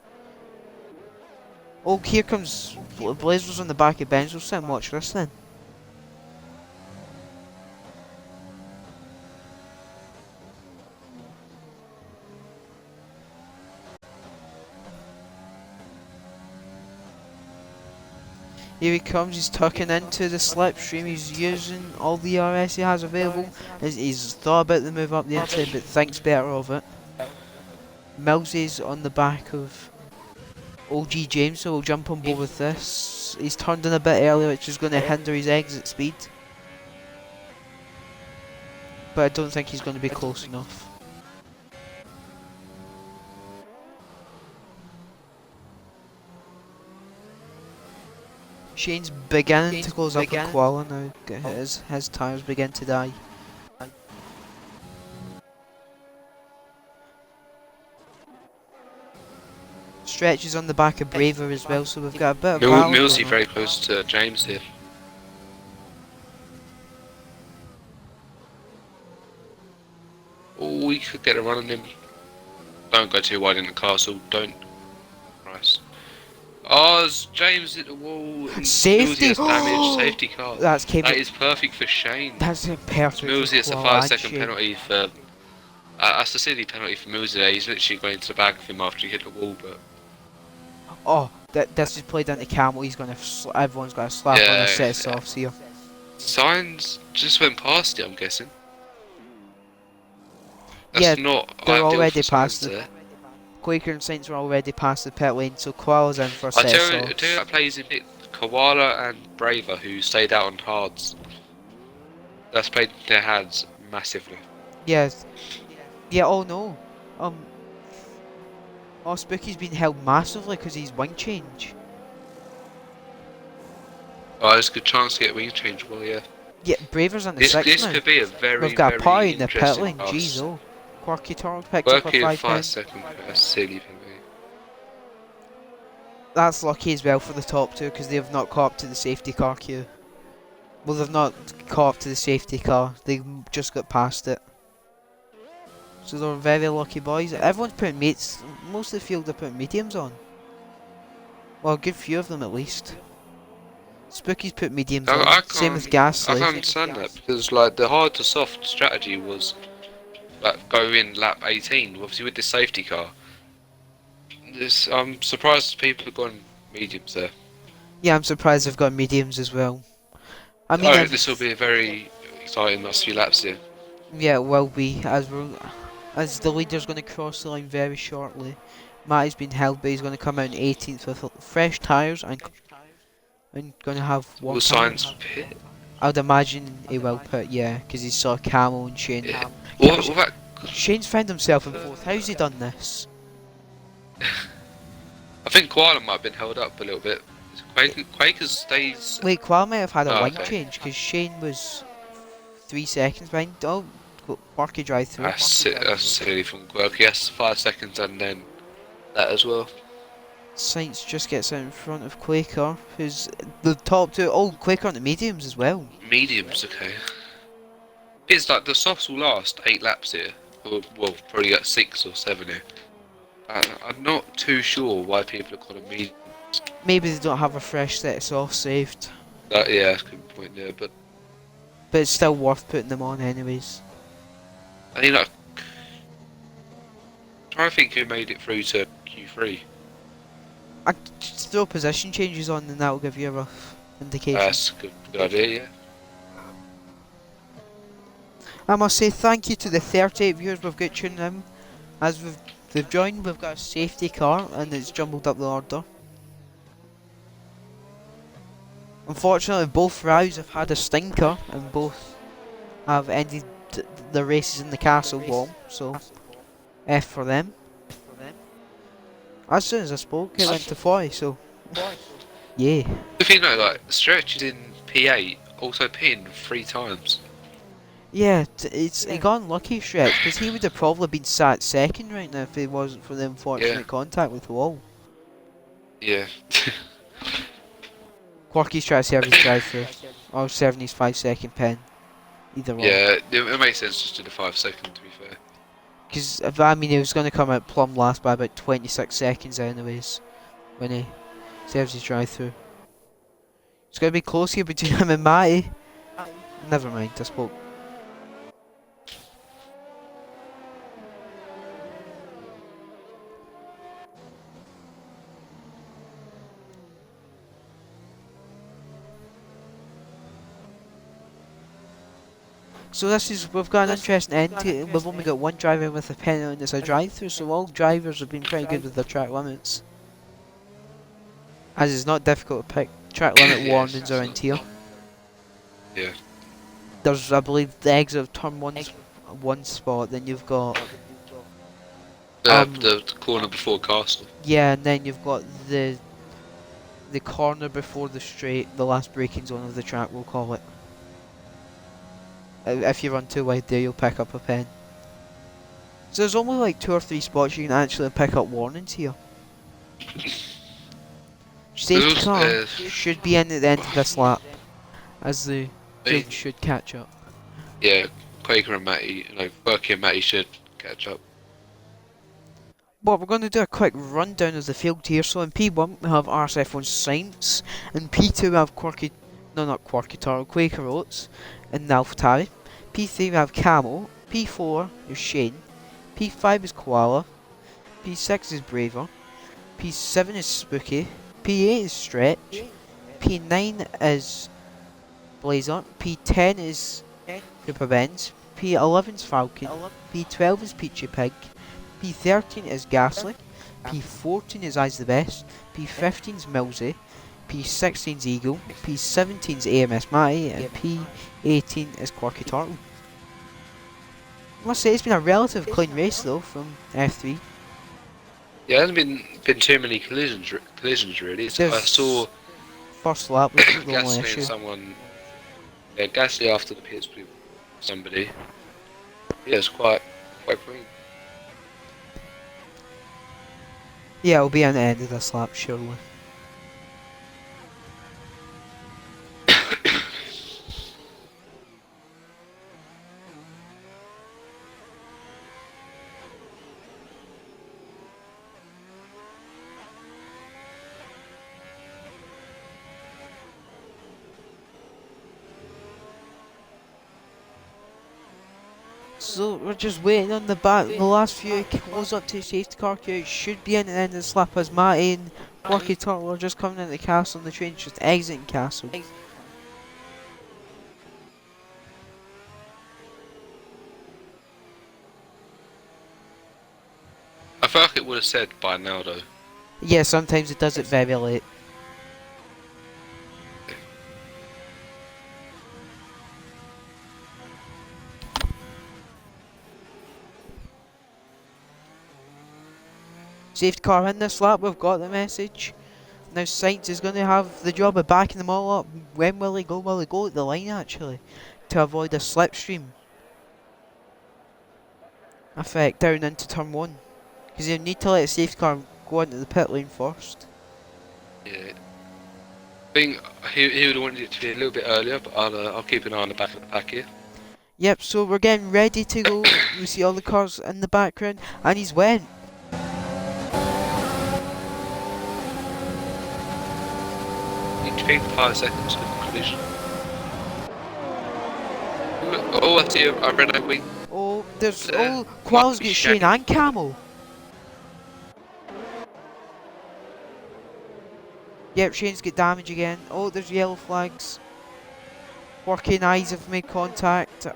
Oh, here comes Blazers on the back of Benz. We'll sit and watch this then. Here he comes, he's tucking into the slipstream, he's using all the RS he has available. He's thought about the move up the inside but thinks better of it. Millsy's on the back of OG James, so we'll jump on board with this. He's turned in a bit early, which is going to hinder his exit speed. But I don't think he's going to be close enough. Shane's beginning to close up on Koala now. His tyres begin to die. Stretch is on the back of Braver as well, so we've got a bit of battle Millsy going on. very close to James here. Oh, we could get a run on him. Don't go too wide in the castle, don't. Christ. Oh, James hit the wall and Safety! Millsy has damage. Safety car. That That is perfect for Shane. That's a perfect Millsy, for it's a Koala 5 and second Shane. penalty for. That's a silly penalty for Millsy there. He's literally going to the back of him after he hit the wall, but. Oh, this is played into Camel. He's gonna. Everyone's gonna slap on a set of softs here. Signs just went past it, I'm guessing. Yeah, That's not they're ideal already for past Signs the. there. Quaker and Saints are already past the pit lane, so Koala's in for a I set tell of you, softs. that plays in it. Koala and Braver, who stayed out on hards. That's played their hands massively. Yes. Yeah. Oh no. Oh, Spooky's been held massively because he's wing change. Oh, there's a good chance to get wing change. Well, yeah. Yeah, Braver's on the This 6 now. could be a very, We've got a very party in the pit interesting lane. pass. Jeez, oh. Quirky Turtle picked up a Working 5 5 pen. second, that's silly for me. That's lucky as well for the top two because they have not caught up to the safety car queue. Well, they've not caught up to the safety car. They just got past it. So they're very lucky boys. Everyone's putting mates. Most of the field are putting mediums on. Well, a good few of them at least. Spooky's put mediums on. I Same with can't Gasly. understand that because like the hard to soft strategy was like go in lap 18. Obviously with the safety car. I'm surprised people have gone mediums there. Yeah, I'm surprised they've got mediums as well. I mean, This will be a very exciting last few laps here. yeah, it will be as the leader's going to cross the line very shortly. Matty's been held, but he's going to come out in 18th with fresh tyres and going to have Will one. Signs pit? I'd imagine he will put, yeah, because he saw Camel and Shane. Yeah. What about Shane's found himself in fourth. How's he done this? I think Koala might have been held up a little bit. Quakers stays. Wait, Qual might have had a Oh, wing okay. change because Shane was 3 seconds behind. Oh, Quirky drive through. That's silly from Quirky. Yes, 5 seconds and then that as well. Saints just gets out in front of Quaker, who's the top two. Oh, Quaker on the mediums as well. Mediums, okay. It's like the softs will last 8 laps here. Or, well, probably got 6 or 7 here. I'm not too sure why people have got a medium. Maybe they don't have a fresh set of softs saved, Yeah, that's a good point there. But but it's still worth putting them on anyways. I mean, like, try to think who made it through to Q3. I just throw position changes on and that'll give you a rough indication. That's a good idea, yeah. I must say thank you to the 38 viewers we've got tuning in. As they've joined, we've got a safety car and it's jumbled up the order. Unfortunately, both rows have had a stinker and both have ended the races in the castle wall, so F for them. As soon as I spoke, it went to 40, so yeah. If you know, like, Stretch is in P8, also pinned 3 times. Yeah, he got unlucky, Stretch, because he would have probably been sat second right now if it wasn't for the unfortunate contact with the wall. Yeah. Quirky's trying to serve his drive through, or serving his 5-second pen. Either one. Yeah, it makes sense just to do the 5 second, to be fair. Because, I mean, he was going to come out plumb last by about 26 seconds anyways, when he serves his drive through. It's going to be close here between him and Matty. Never mind, I spoke. So we've got an interesting end to it. We've only got one driver with a penalty and it's a drive-through, so all drivers have been pretty good with their track limits. As it's not difficult to pick track limit warnings around here. Yeah. There's, I believe, the exit of turn one's one spot, then you've got... The corner before Castle. Yeah, and then you've got the corner before the straight, the last braking zone of the track, we'll call it. If you run too wide there, you'll pick up a pen. So there's only like 2 or 3 spots you can actually pick up warnings here. Safety car should be in at the end of this lap, as the field should catch up. Yeah, Quaker and Matty, Quirky and Matty should catch up. Well, we're going to do a quick rundown of the field here. So in P1 we have RSF1 Science, in P2 we have Quaker Oats, and AlphaTauri. P3 we have Camel, P4 is Shane, P5 is Koala, P6 is Braver, P7 is Spooky, P8 is Stretch, P9 is Blazer, P10 is Cooper Benz, P11 is Falcon, P12 is Peachy Pig, P13 is Ghastly, P14 is Eyes the Best, P15 is Millsy, P16 is Eagle, P17 is AMS Matty, and P18 is Quirky Turtle. I must say it's been a relative clean race though from F3. Yeah, there hasn't been too many collisions really. So I saw first lap was the only Gasly issue. and someone. Yeah, Gasly after the pits with somebody. Yeah, it's quite clean. Yeah, it'll be an end of this lap surely. So we're just waiting on the last few close up to safety car queue. It should be in the end of the slap as Matty and Quirky Turtle are just coming into the castle and the train's just exiting castle. I feel like it would have said by now though. Yeah, sometimes it does it very late. Safety car in this lap, we've got the message. Now Sainz is going to have the job of backing them all up. When will he go? Will he go at the line actually? To avoid a slipstream effect down into turn 1. Because you need to let the safety car go into the pit lane first. Yeah. I think he would have wanted it to be a little bit earlier, but I'll keep an eye on the back of the pack here. Yep, so we're getting ready to go. We see all the cars in the background, and he's went. Need to take 5 seconds for the collision. Oh, I see a Renault wing. Oh, there's Qual's got Shane and Camel. Yep, Shane's got damage again. Oh, there's yellow flags. Working eyes have made contact.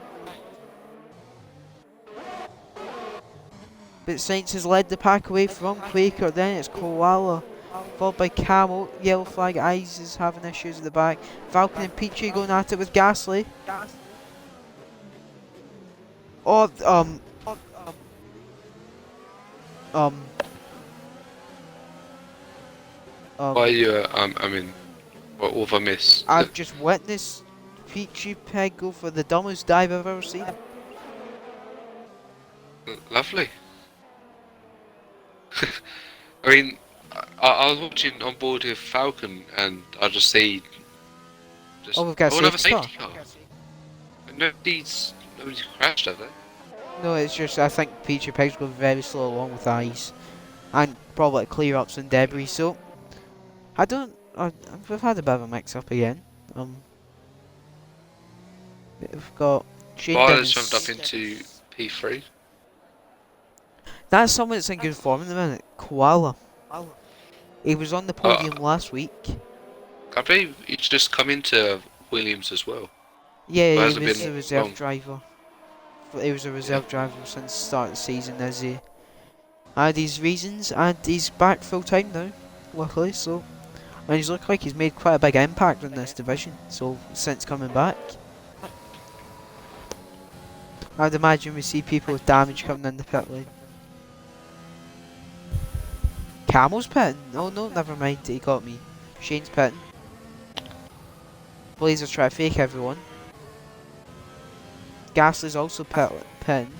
But Sainz has led the pack away from Quaker, then it's Koala, followed by Camel. Yellow flag, eyes is having issues at the back. Falcon and Peachy going at it with Gasly. Oh, Why you, I mean, what have I missed? I've just witnessed Peachy Pig go for the dumbest dive I've ever seen. Lovely. I mean, I was watching on board with Falcon, and I just see. We've got a another safety car. Nobody's crashed, have they? No, it's just I think Peachy Pig's going very slow along with eyes, and probably clear up some debris. So I don't. We've had a bit of a mix-up again. We've got Shane Violet's jumped up into P3. That's someone that's in good form in the minute. Koala. He was on the podium last week. I believe he's just come into Williams as well. Yeah, Well, he was a reserve driver. He was a reserve driver since the start of the season, as he had these reasons, and he's back full time now, luckily. So, and he's looked like he's made quite a big impact in this division. So since coming back, I'd imagine we see people with damage coming in the pit lane. Camel's pitting? Oh no, never mind, he got me. Shane's pitting. Blazers try to fake everyone. Gasly's also pitting.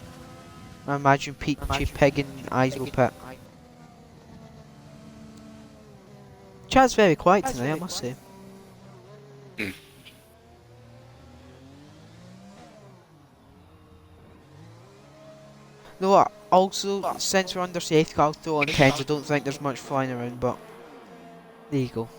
I imagine Peachy Pig and Eyes will pit. Chat's very quiet tonight, I must say. No, Also, since we're under safety car throw on 10s, I don't think there's much flying around, but there you go.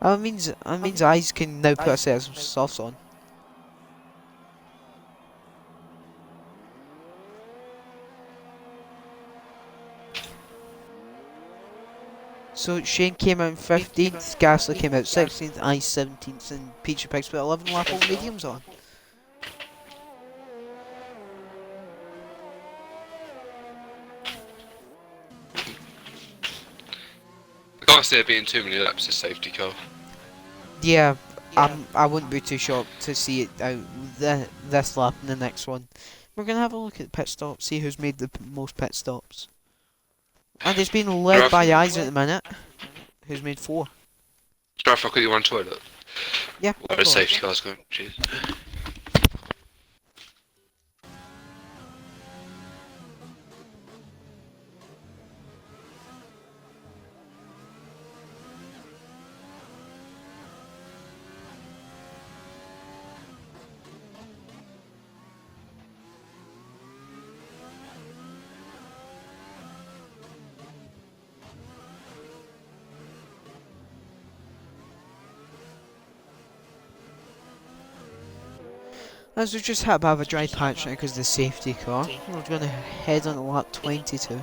That means eyes can now put a set of softs on. So Shane came out in 15th, Gasly came out 16th, Ice 17th, and Peachy Pigs put 11 lap old mediums on. I can't see there being too many laps of safety car. Yeah, I wouldn't be too shocked to see it out this lap and the next one. We're gonna have a look at pit stops, see who's made the most pit stops. And it's been led by Eyes at the minute, who's made 4. Try if I quickly run toilet. Yeah. Where the safety car's going. Cheers. As we just had to have a dry patch now because of the safety car, we're gonna head on to lap 22.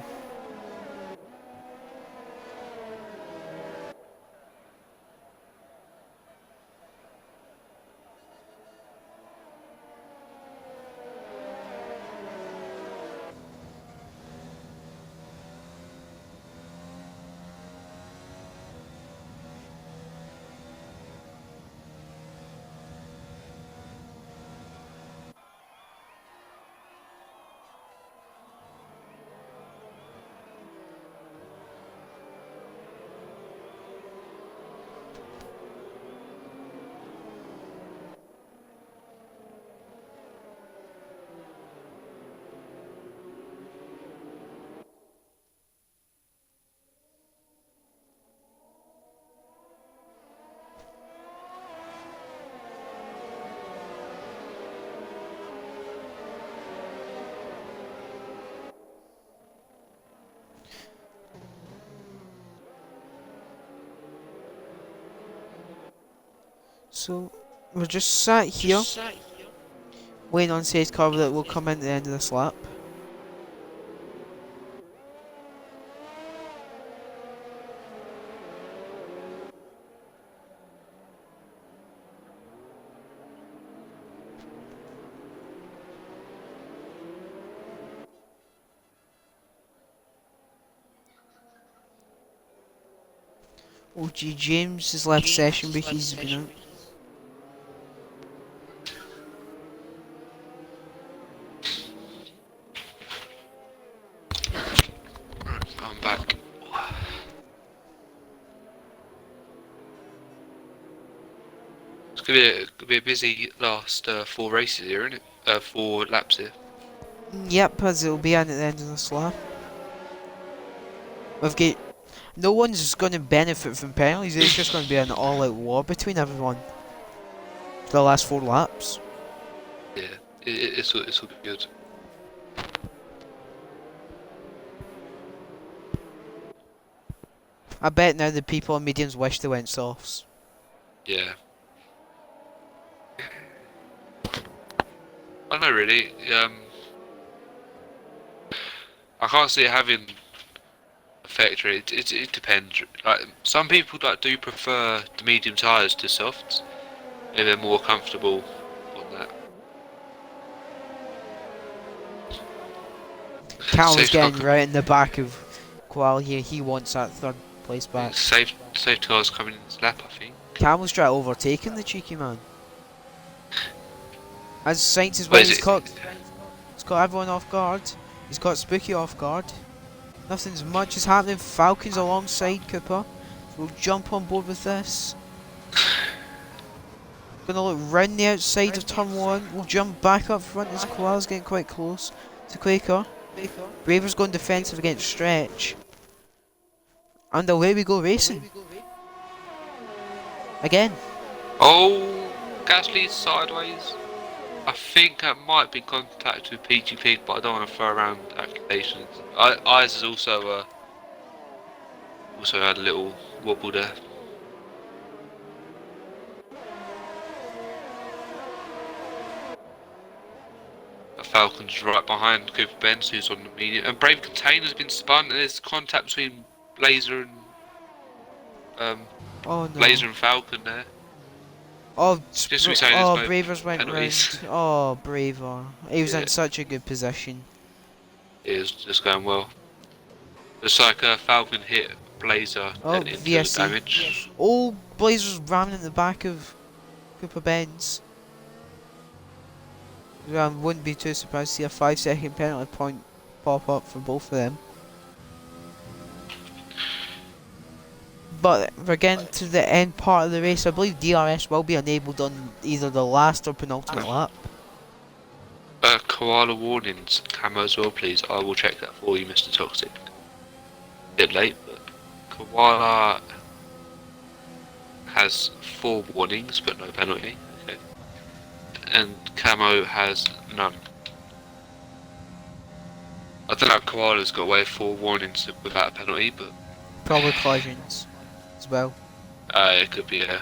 So, we're just sat here, waiting on safety car that will come in at the end of this lap. OG James has left session but he's been out. Right, I'm back. It's gonna be a busy last 4 races here, isn't it? 4 laps here. Yep, as it'll be in at the end of this lap. We've got... No one's going to benefit from penalties, it's just going to be an all-out war between everyone. For the last 4 laps. Yeah, it's all good. I bet now the people on mediums wish they went softs. Yeah. I know really. I can't see it having effect really. It depends. Like some people do prefer the medium tyres to softs. Maybe they're more comfortable on that. Cal's getting right in the back of Qual here. He wants that 3rd place back. Safety cars coming in this lap, I think. Cal was trying to overtake him, the cheeky man. As Saints as well, he's caught everyone off guard. He's got Spooky off guard. Nothing's much is happening. Falcon's alongside Cooper. We'll jump on board with this. Gonna look round the outside of turn 1. We'll jump back up front as Koala's getting quite close to Quaker. Braver's going defensive against Stretch. And away we go racing. Again. Oh! Gasly's sideways. I think that might be contact with PG Pig, but I don't want to throw around accusations. Eyes has also had a little wobble there. Falcon's right behind Cooper Benz, who's on the medium, and Brave Container's been spun. And there's contact between Blazer and Oh no. Blazer and Falcon there. Oh, Just to be saying, there's no Bravers went penalties. round. Oh, Braver. He was Yeah. in such a good position. It was just going well. It's like Falcon hit Blazer and into VSE. damage. Oh, Blazers ramming in the back of Cooper Benz. I wouldn't be too surprised to see a 5-second penalty point pop up for both of them. But we're getting to the end part of the race. I believe DRS will be enabled on either the last or penultimate lap. Koala warnings, camo as well, please. I will check that for you, Mr. Toxic. Bit late, but Koala has 4 warnings, but no penalty. Okay. And Camo has none. I don't know if Koala's got away with 4 warnings without a penalty, but Probably collisions as well. it could be a.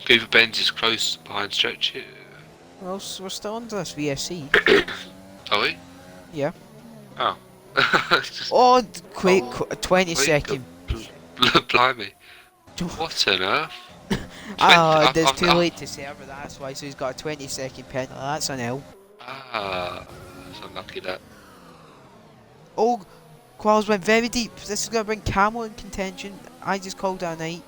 Cooper Benz is close behind Stretch. Well, we're still under this VSC. Are we? Yeah. Oh. Oh, quick, Oh, 20-second. Blimey. What on earth? Ah, I'm- it's I'm- too I'm- late to serve it, that's why, so he's got a 20-second penalty. That's an L. Ah, that's unlucky that. Oh, Qualls went very deep. This is going to bring Camel in contention. I just called it a night.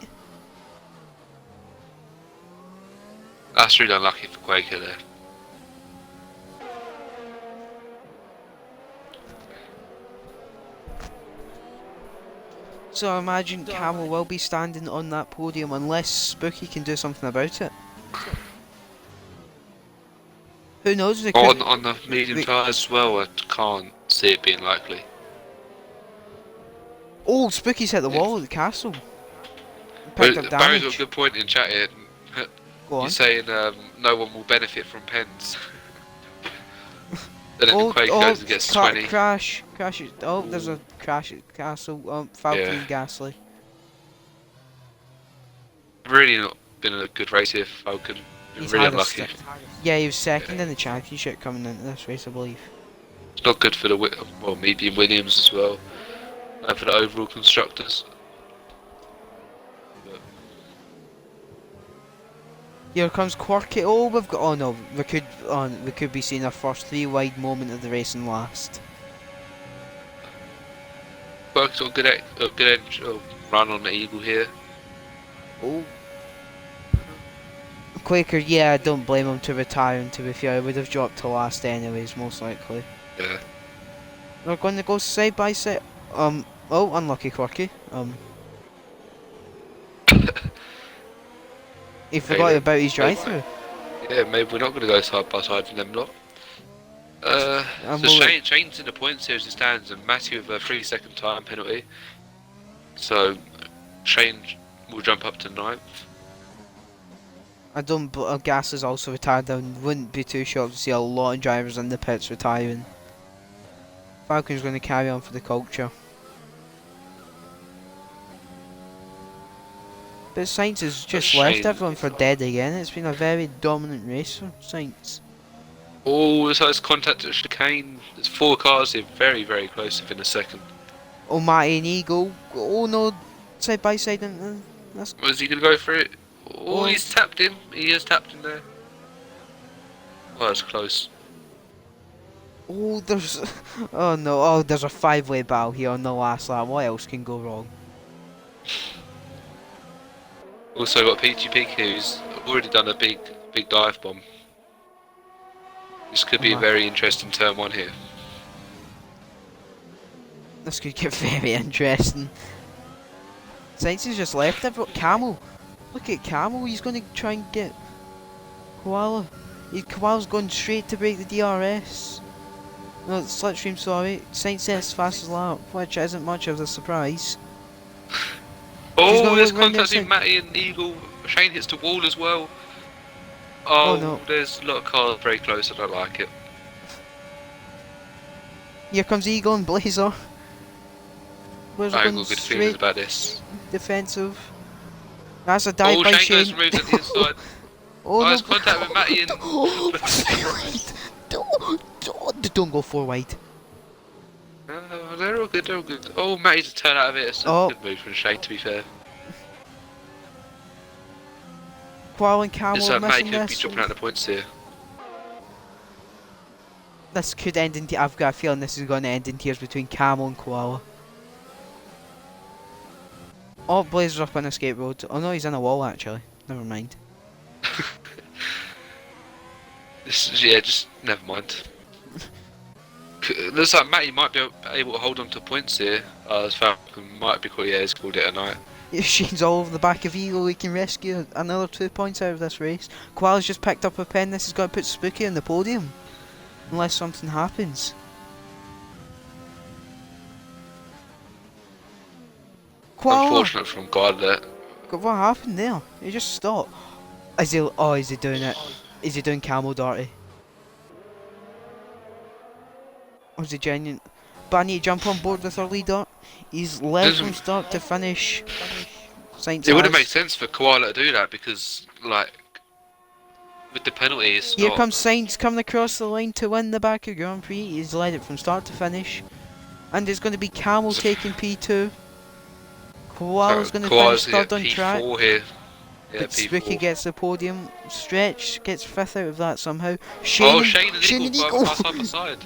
That's really unlucky for Quaker there. So I imagine Camel will be standing on that podium unless Spooky can do something about it. Who knows? They could, On the medium tyres as well, I can't see it being likely. oh, Spooky's hit the wall at the castle. Picked up Barry's got a damage. good point in chat here. Go on. You're saying no one will benefit from pens. And then Oh, the Quake goes and gets 20. crash. Oh, there's a crash at the castle. Falcon Yeah. and Gasly. Really not been a good race here for Falcon. Been He's really had a unlucky. Yeah, he was second in the championship coming into this race, I believe. It's not good for the medium Williams as well. And for the overall constructors. Here comes Quirky. Oh, we've got. Oh no, we could be seeing our first 3-wide moment of the race and last. Quirk's got a good run on the Eagle here. Oh. Quaker, yeah, I don't blame him to retire, and to be fair, I would have dropped to last anyways, most likely. Yeah. We're going to go side by side. Oh, unlucky Quirky. He forgot Hey, about his drive-through. Yeah, maybe we're not going to go side by side with them lot. So Shane's in the points here as it stands, and Matthew with a 3-second time penalty. So Shane will jump up to 9th. I don't. Gas is also retired. I wouldn't be too shocked to see a lot of drivers in the pits retiring. Falcon's going to carry on for the culture. But Sainz has just left everyone for dead again. It's been a very dominant race for Sainz. Oh, so it's contact at chicane. There's 4 cars here, very, very close within a second. Oh, Matty and Eagle. Oh no, side by side. That's. Was he going to go for it? Oh, Oh. he's tapped him. He has tapped him there. Oh, that's close. Oh, there's. Oh no. Oh, there's a 5-way battle here on the last lap. What else can go wrong? Also got PG Pig who's already done a big dive bomb. This could be a very interesting turn 1 here. This could get very interesting. Sainz has just left everyone. Camel. Look at Camel. He's going to try and get Koala. Koala's going straight to break the DRS. No, Slipstream, sorry. Sainz sets fastest lap, which isn't much of a surprise. Oh, She's Oh, gonna there's look round the contact between outside. Matty and Eagle. Shane hits the wall as well. Oh Oh, no. there's a lot of cars very close. I don't like it. Here comes Eagle and Blazer. Blazer I ain't going got good feelings straight about this. defensive. That's a dive Oh, by Shane goes Shane. and moves at the inside. Oh Oh, no! there's contact with Matty and Oh, Christ. don't go 4 wide. They're all good, they're all good. Oh, Matty's a turn out of it. It's a Oh. good move from Shane, to be fair. Qual and Camel It's are like Matty missing could be this. dropping out the points here. This could end in. I've got a feeling this is going to end in tears between Camel and Koala. Oh, Blazer's up on a skate road. Oh no, he's in a wall actually. Never mind. Yeah, just never mind. Looks like Matty might be able to hold on to points here. As Falcon might be called, yeah, he's called it a night. Shane's all over the back of Eagle. We can rescue another 2 points out of this race. Koala's just picked up a pen. This is going to put Spooky on the podium. Unless something happens. Koala! Unfortunate from God that. What happened there? He just stopped. Is he? Oh, is he doing it? Is he doing Camel Darty? Or is he genuine? But I need to jump on board with our leader. He's led from start to finish. It would have made sense for Koala to do that because, like, with the penalty, it's Here not. comes Sainz coming across the line to win the Baku Grand Prix. He's led it from start to finish. And there's going to be Camel taking P2. Koala's going to finish third on track. P4 here. Yeah, But P4. Spooky gets the podium. Stretch gets fifth out of that somehow. Shane and Shane Eagle are side by side.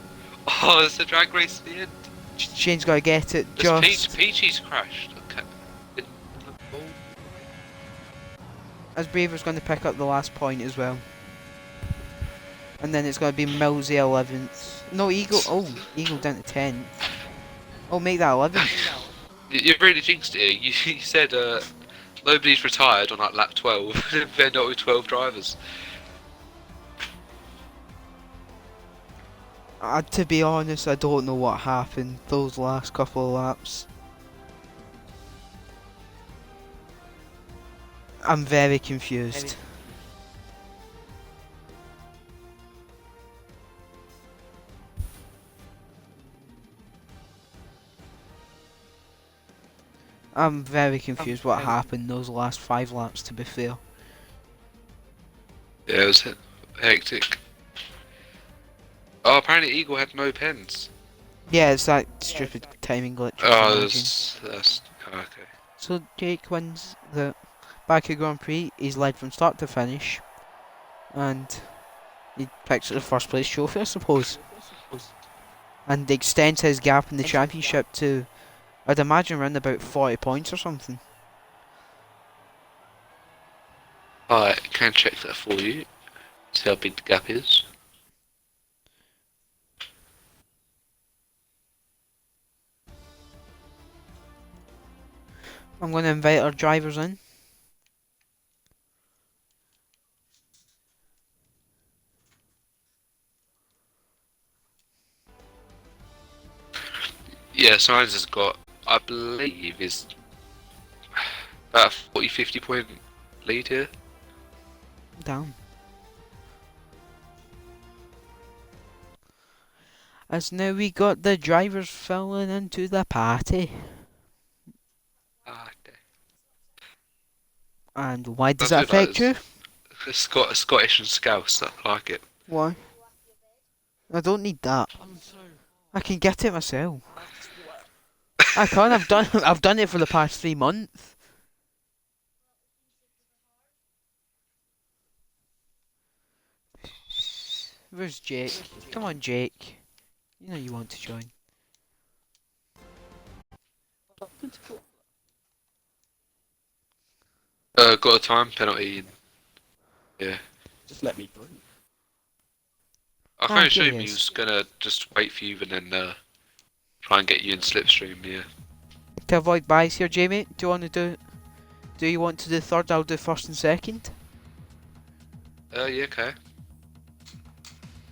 Oh, it's a drag race at the end. Shane's got to get it There's just Peachy's crashed. Okay. as Braver's going to pick up the last point as well. And then it's going to be Millsy 11th. No, Eagle. Oh, Eagle down to 10th. Oh, make that 11th. You really jinxed it. You said nobody's retired on like lap 12. They're not with 12 drivers. To be honest, I don't know what happened those last couple of laps. I'm very confused. I'm very confused what happened those last 5 laps, to be fair. Yeah, it was hectic. Oh, apparently Eagle had no pens. Yeah, it's that stupid timing glitch. Oh, that's okay. So Jake wins the Baku Grand Prix. He's led from start to finish, and he picks the first place trophy, I suppose. And extends his gap in the championship to, I'd imagine, around about 40 points or something. I can check that for you. See how big the gap is. I'm going to invite our drivers in. Yeah, Science has got, I believe, is about a 40-50 point lead here. Down. As now we got the drivers filling into the party. And why does that affect you? Scottish and Scouse, I like it. Why? I don't need that. I can get it myself. I can. I've done it for the past 3 months. Where's Jake? Come on, Jake. You know you want to join. Got a time penalty. Yeah. Just let me through. I can here assume he he is. was gonna just wait for you and then try and get you in slipstream, yeah. To avoid bias here, Jamie, do you want to do? Do you want to do third? I'll do first and second. Yeah, okay.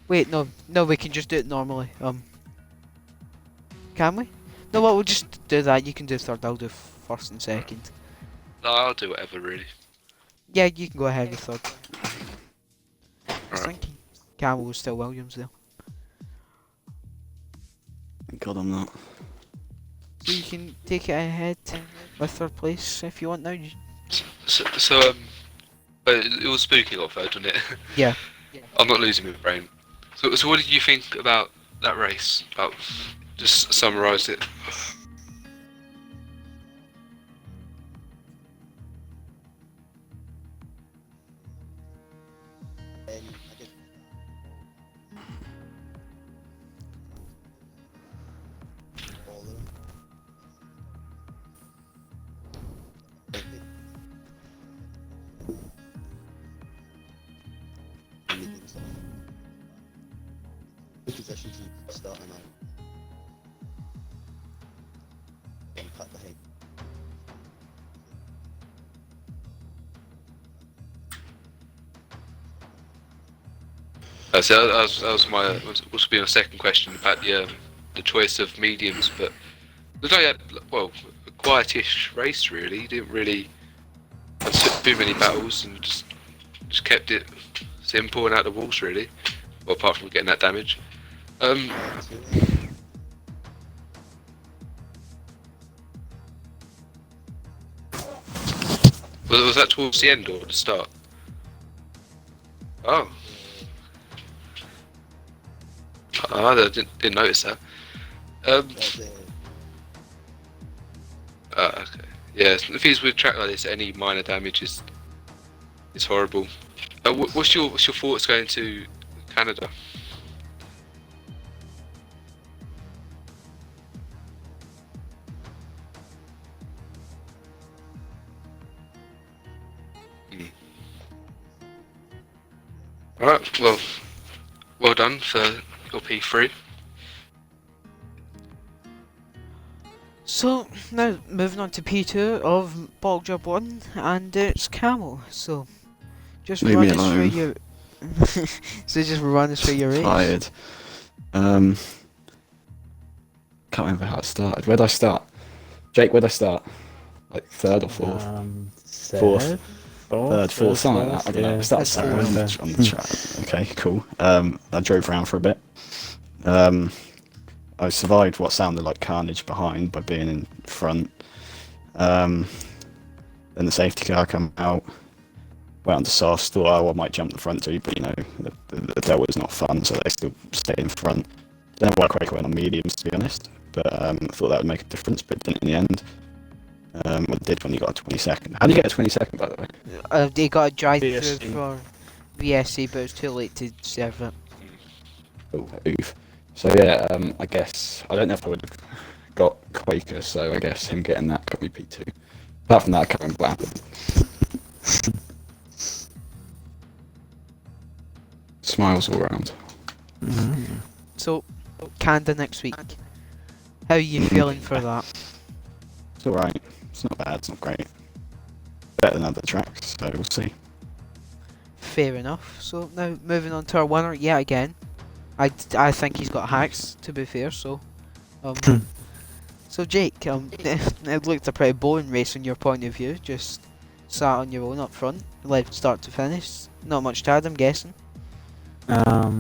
Wait, no, we can just do it normally. Can we? No, what? We'll just do that. You can do third. I'll do first and second. No, I'll do whatever really. Yeah, you can go ahead with third. I was Alright. thinking Camel was still Williams there. Thank God I'm not. So you can take it ahead with third place if you want now. It was spooky got third, wasn't it? Yeah. I'm not losing my brain. So what did you think about that race? About just summarise it. Possession to start and cut the head. So that was my was be my second question about the choice of mediums, but the guy had a quietish race really. He didn't really have too many battles and just kept it simple and out the walls really. Well, apart from getting that damage. Was that towards the end or the start? Oh. I didn't notice that. Okay. Yeah, if he's with track like this, any minor damage is horrible. What's your thoughts going to Canada? Alright, well done for your P3. So now moving on to P2 of Bulk Job 1, and it's Camel. So just Leave run me us through alone. your so just run us through your race. Tired. Can't remember how it started. Where'd I start? Jake, where'd I start? Like third or fourth? Fourth. Third, fourth, something like that. I don't know. I started That's somewhere fourth. on the track. Okay, cool. I drove around for a bit. I survived what sounded like carnage behind by being in front. Then the safety car came out. Went on to soft, thought, oh, I might jump the front too, but you know, that was not fun, so they still stayed in front. Don't know why Quaker went on mediums, to be honest, but I thought that would make a difference, but didn't in the end. Well, it did when you got a 22nd. How do you get a 22nd, by the way? They got a drive through VSC. for VSC, but it was too late to serve it. Oh, oof. So yeah, I guess, I don't know if I would have got Quaker, so I guess him getting that got me P2. Apart from that, I can't remember what happened. Smiles all around. So Canada next week. How are you feeling for that? It's alright. It's not bad, it's not great. Better than other tracks, so we'll see. Fair enough. So now moving on to our winner yet again. I think he's got hacks, to be fair. So, so Jake, it looked a pretty boring race from your point of view. Just sat on your own up front, led start to finish. Not much to add, I'm guessing. No,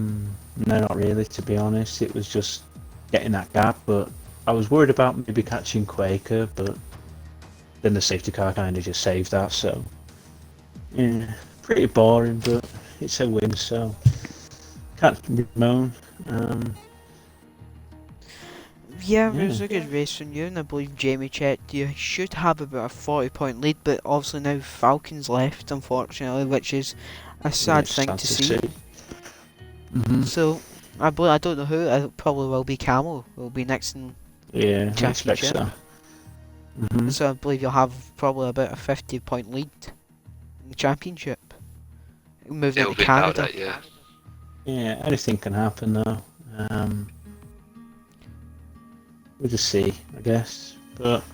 not really, to be honest. It was just getting that gap, but I was worried about maybe catching Quaker, but then the safety car kind of just saved that, so yeah, pretty boring, but it's a win, so can't moan. Yeah, it was a good race from you, and I believe Jamie checked you should have about a 40-point lead, but obviously now Falcon's left, unfortunately, which is a sad thing to see. So, I don't know who, it probably will be Camel, will be next in Yeah, I expect championship. so. So I believe you'll have probably about a 50-point lead in the championship. Moving It'll on to be about Canada. that, yeah. Yeah, anything can happen though. We'll just see, I guess. But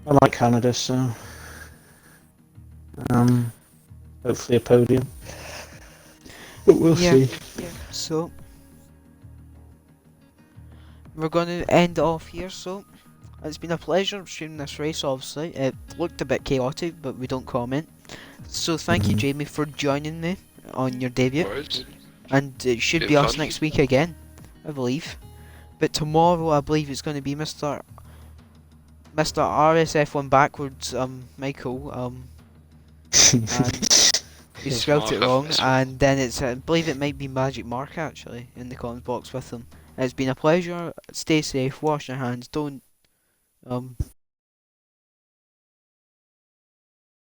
I like Canada, so hopefully a podium. But we'll Yeah. see. So we're going to end off here. So It's been a pleasure streaming this race, obviously. It looked a bit chaotic, but we don't comment. So thank you, Mhm. Jamie, for joining me on your debut. Alright. And it should Been be us fun. next week again, I believe. But tomorrow, I believe it's going to be Mr. RSF1 backwards, Michael, and he spelled it wrong, and then it's, I believe it might be Magic Mark actually, in the comments box with him. It's been a pleasure, stay safe, wash your hands, don't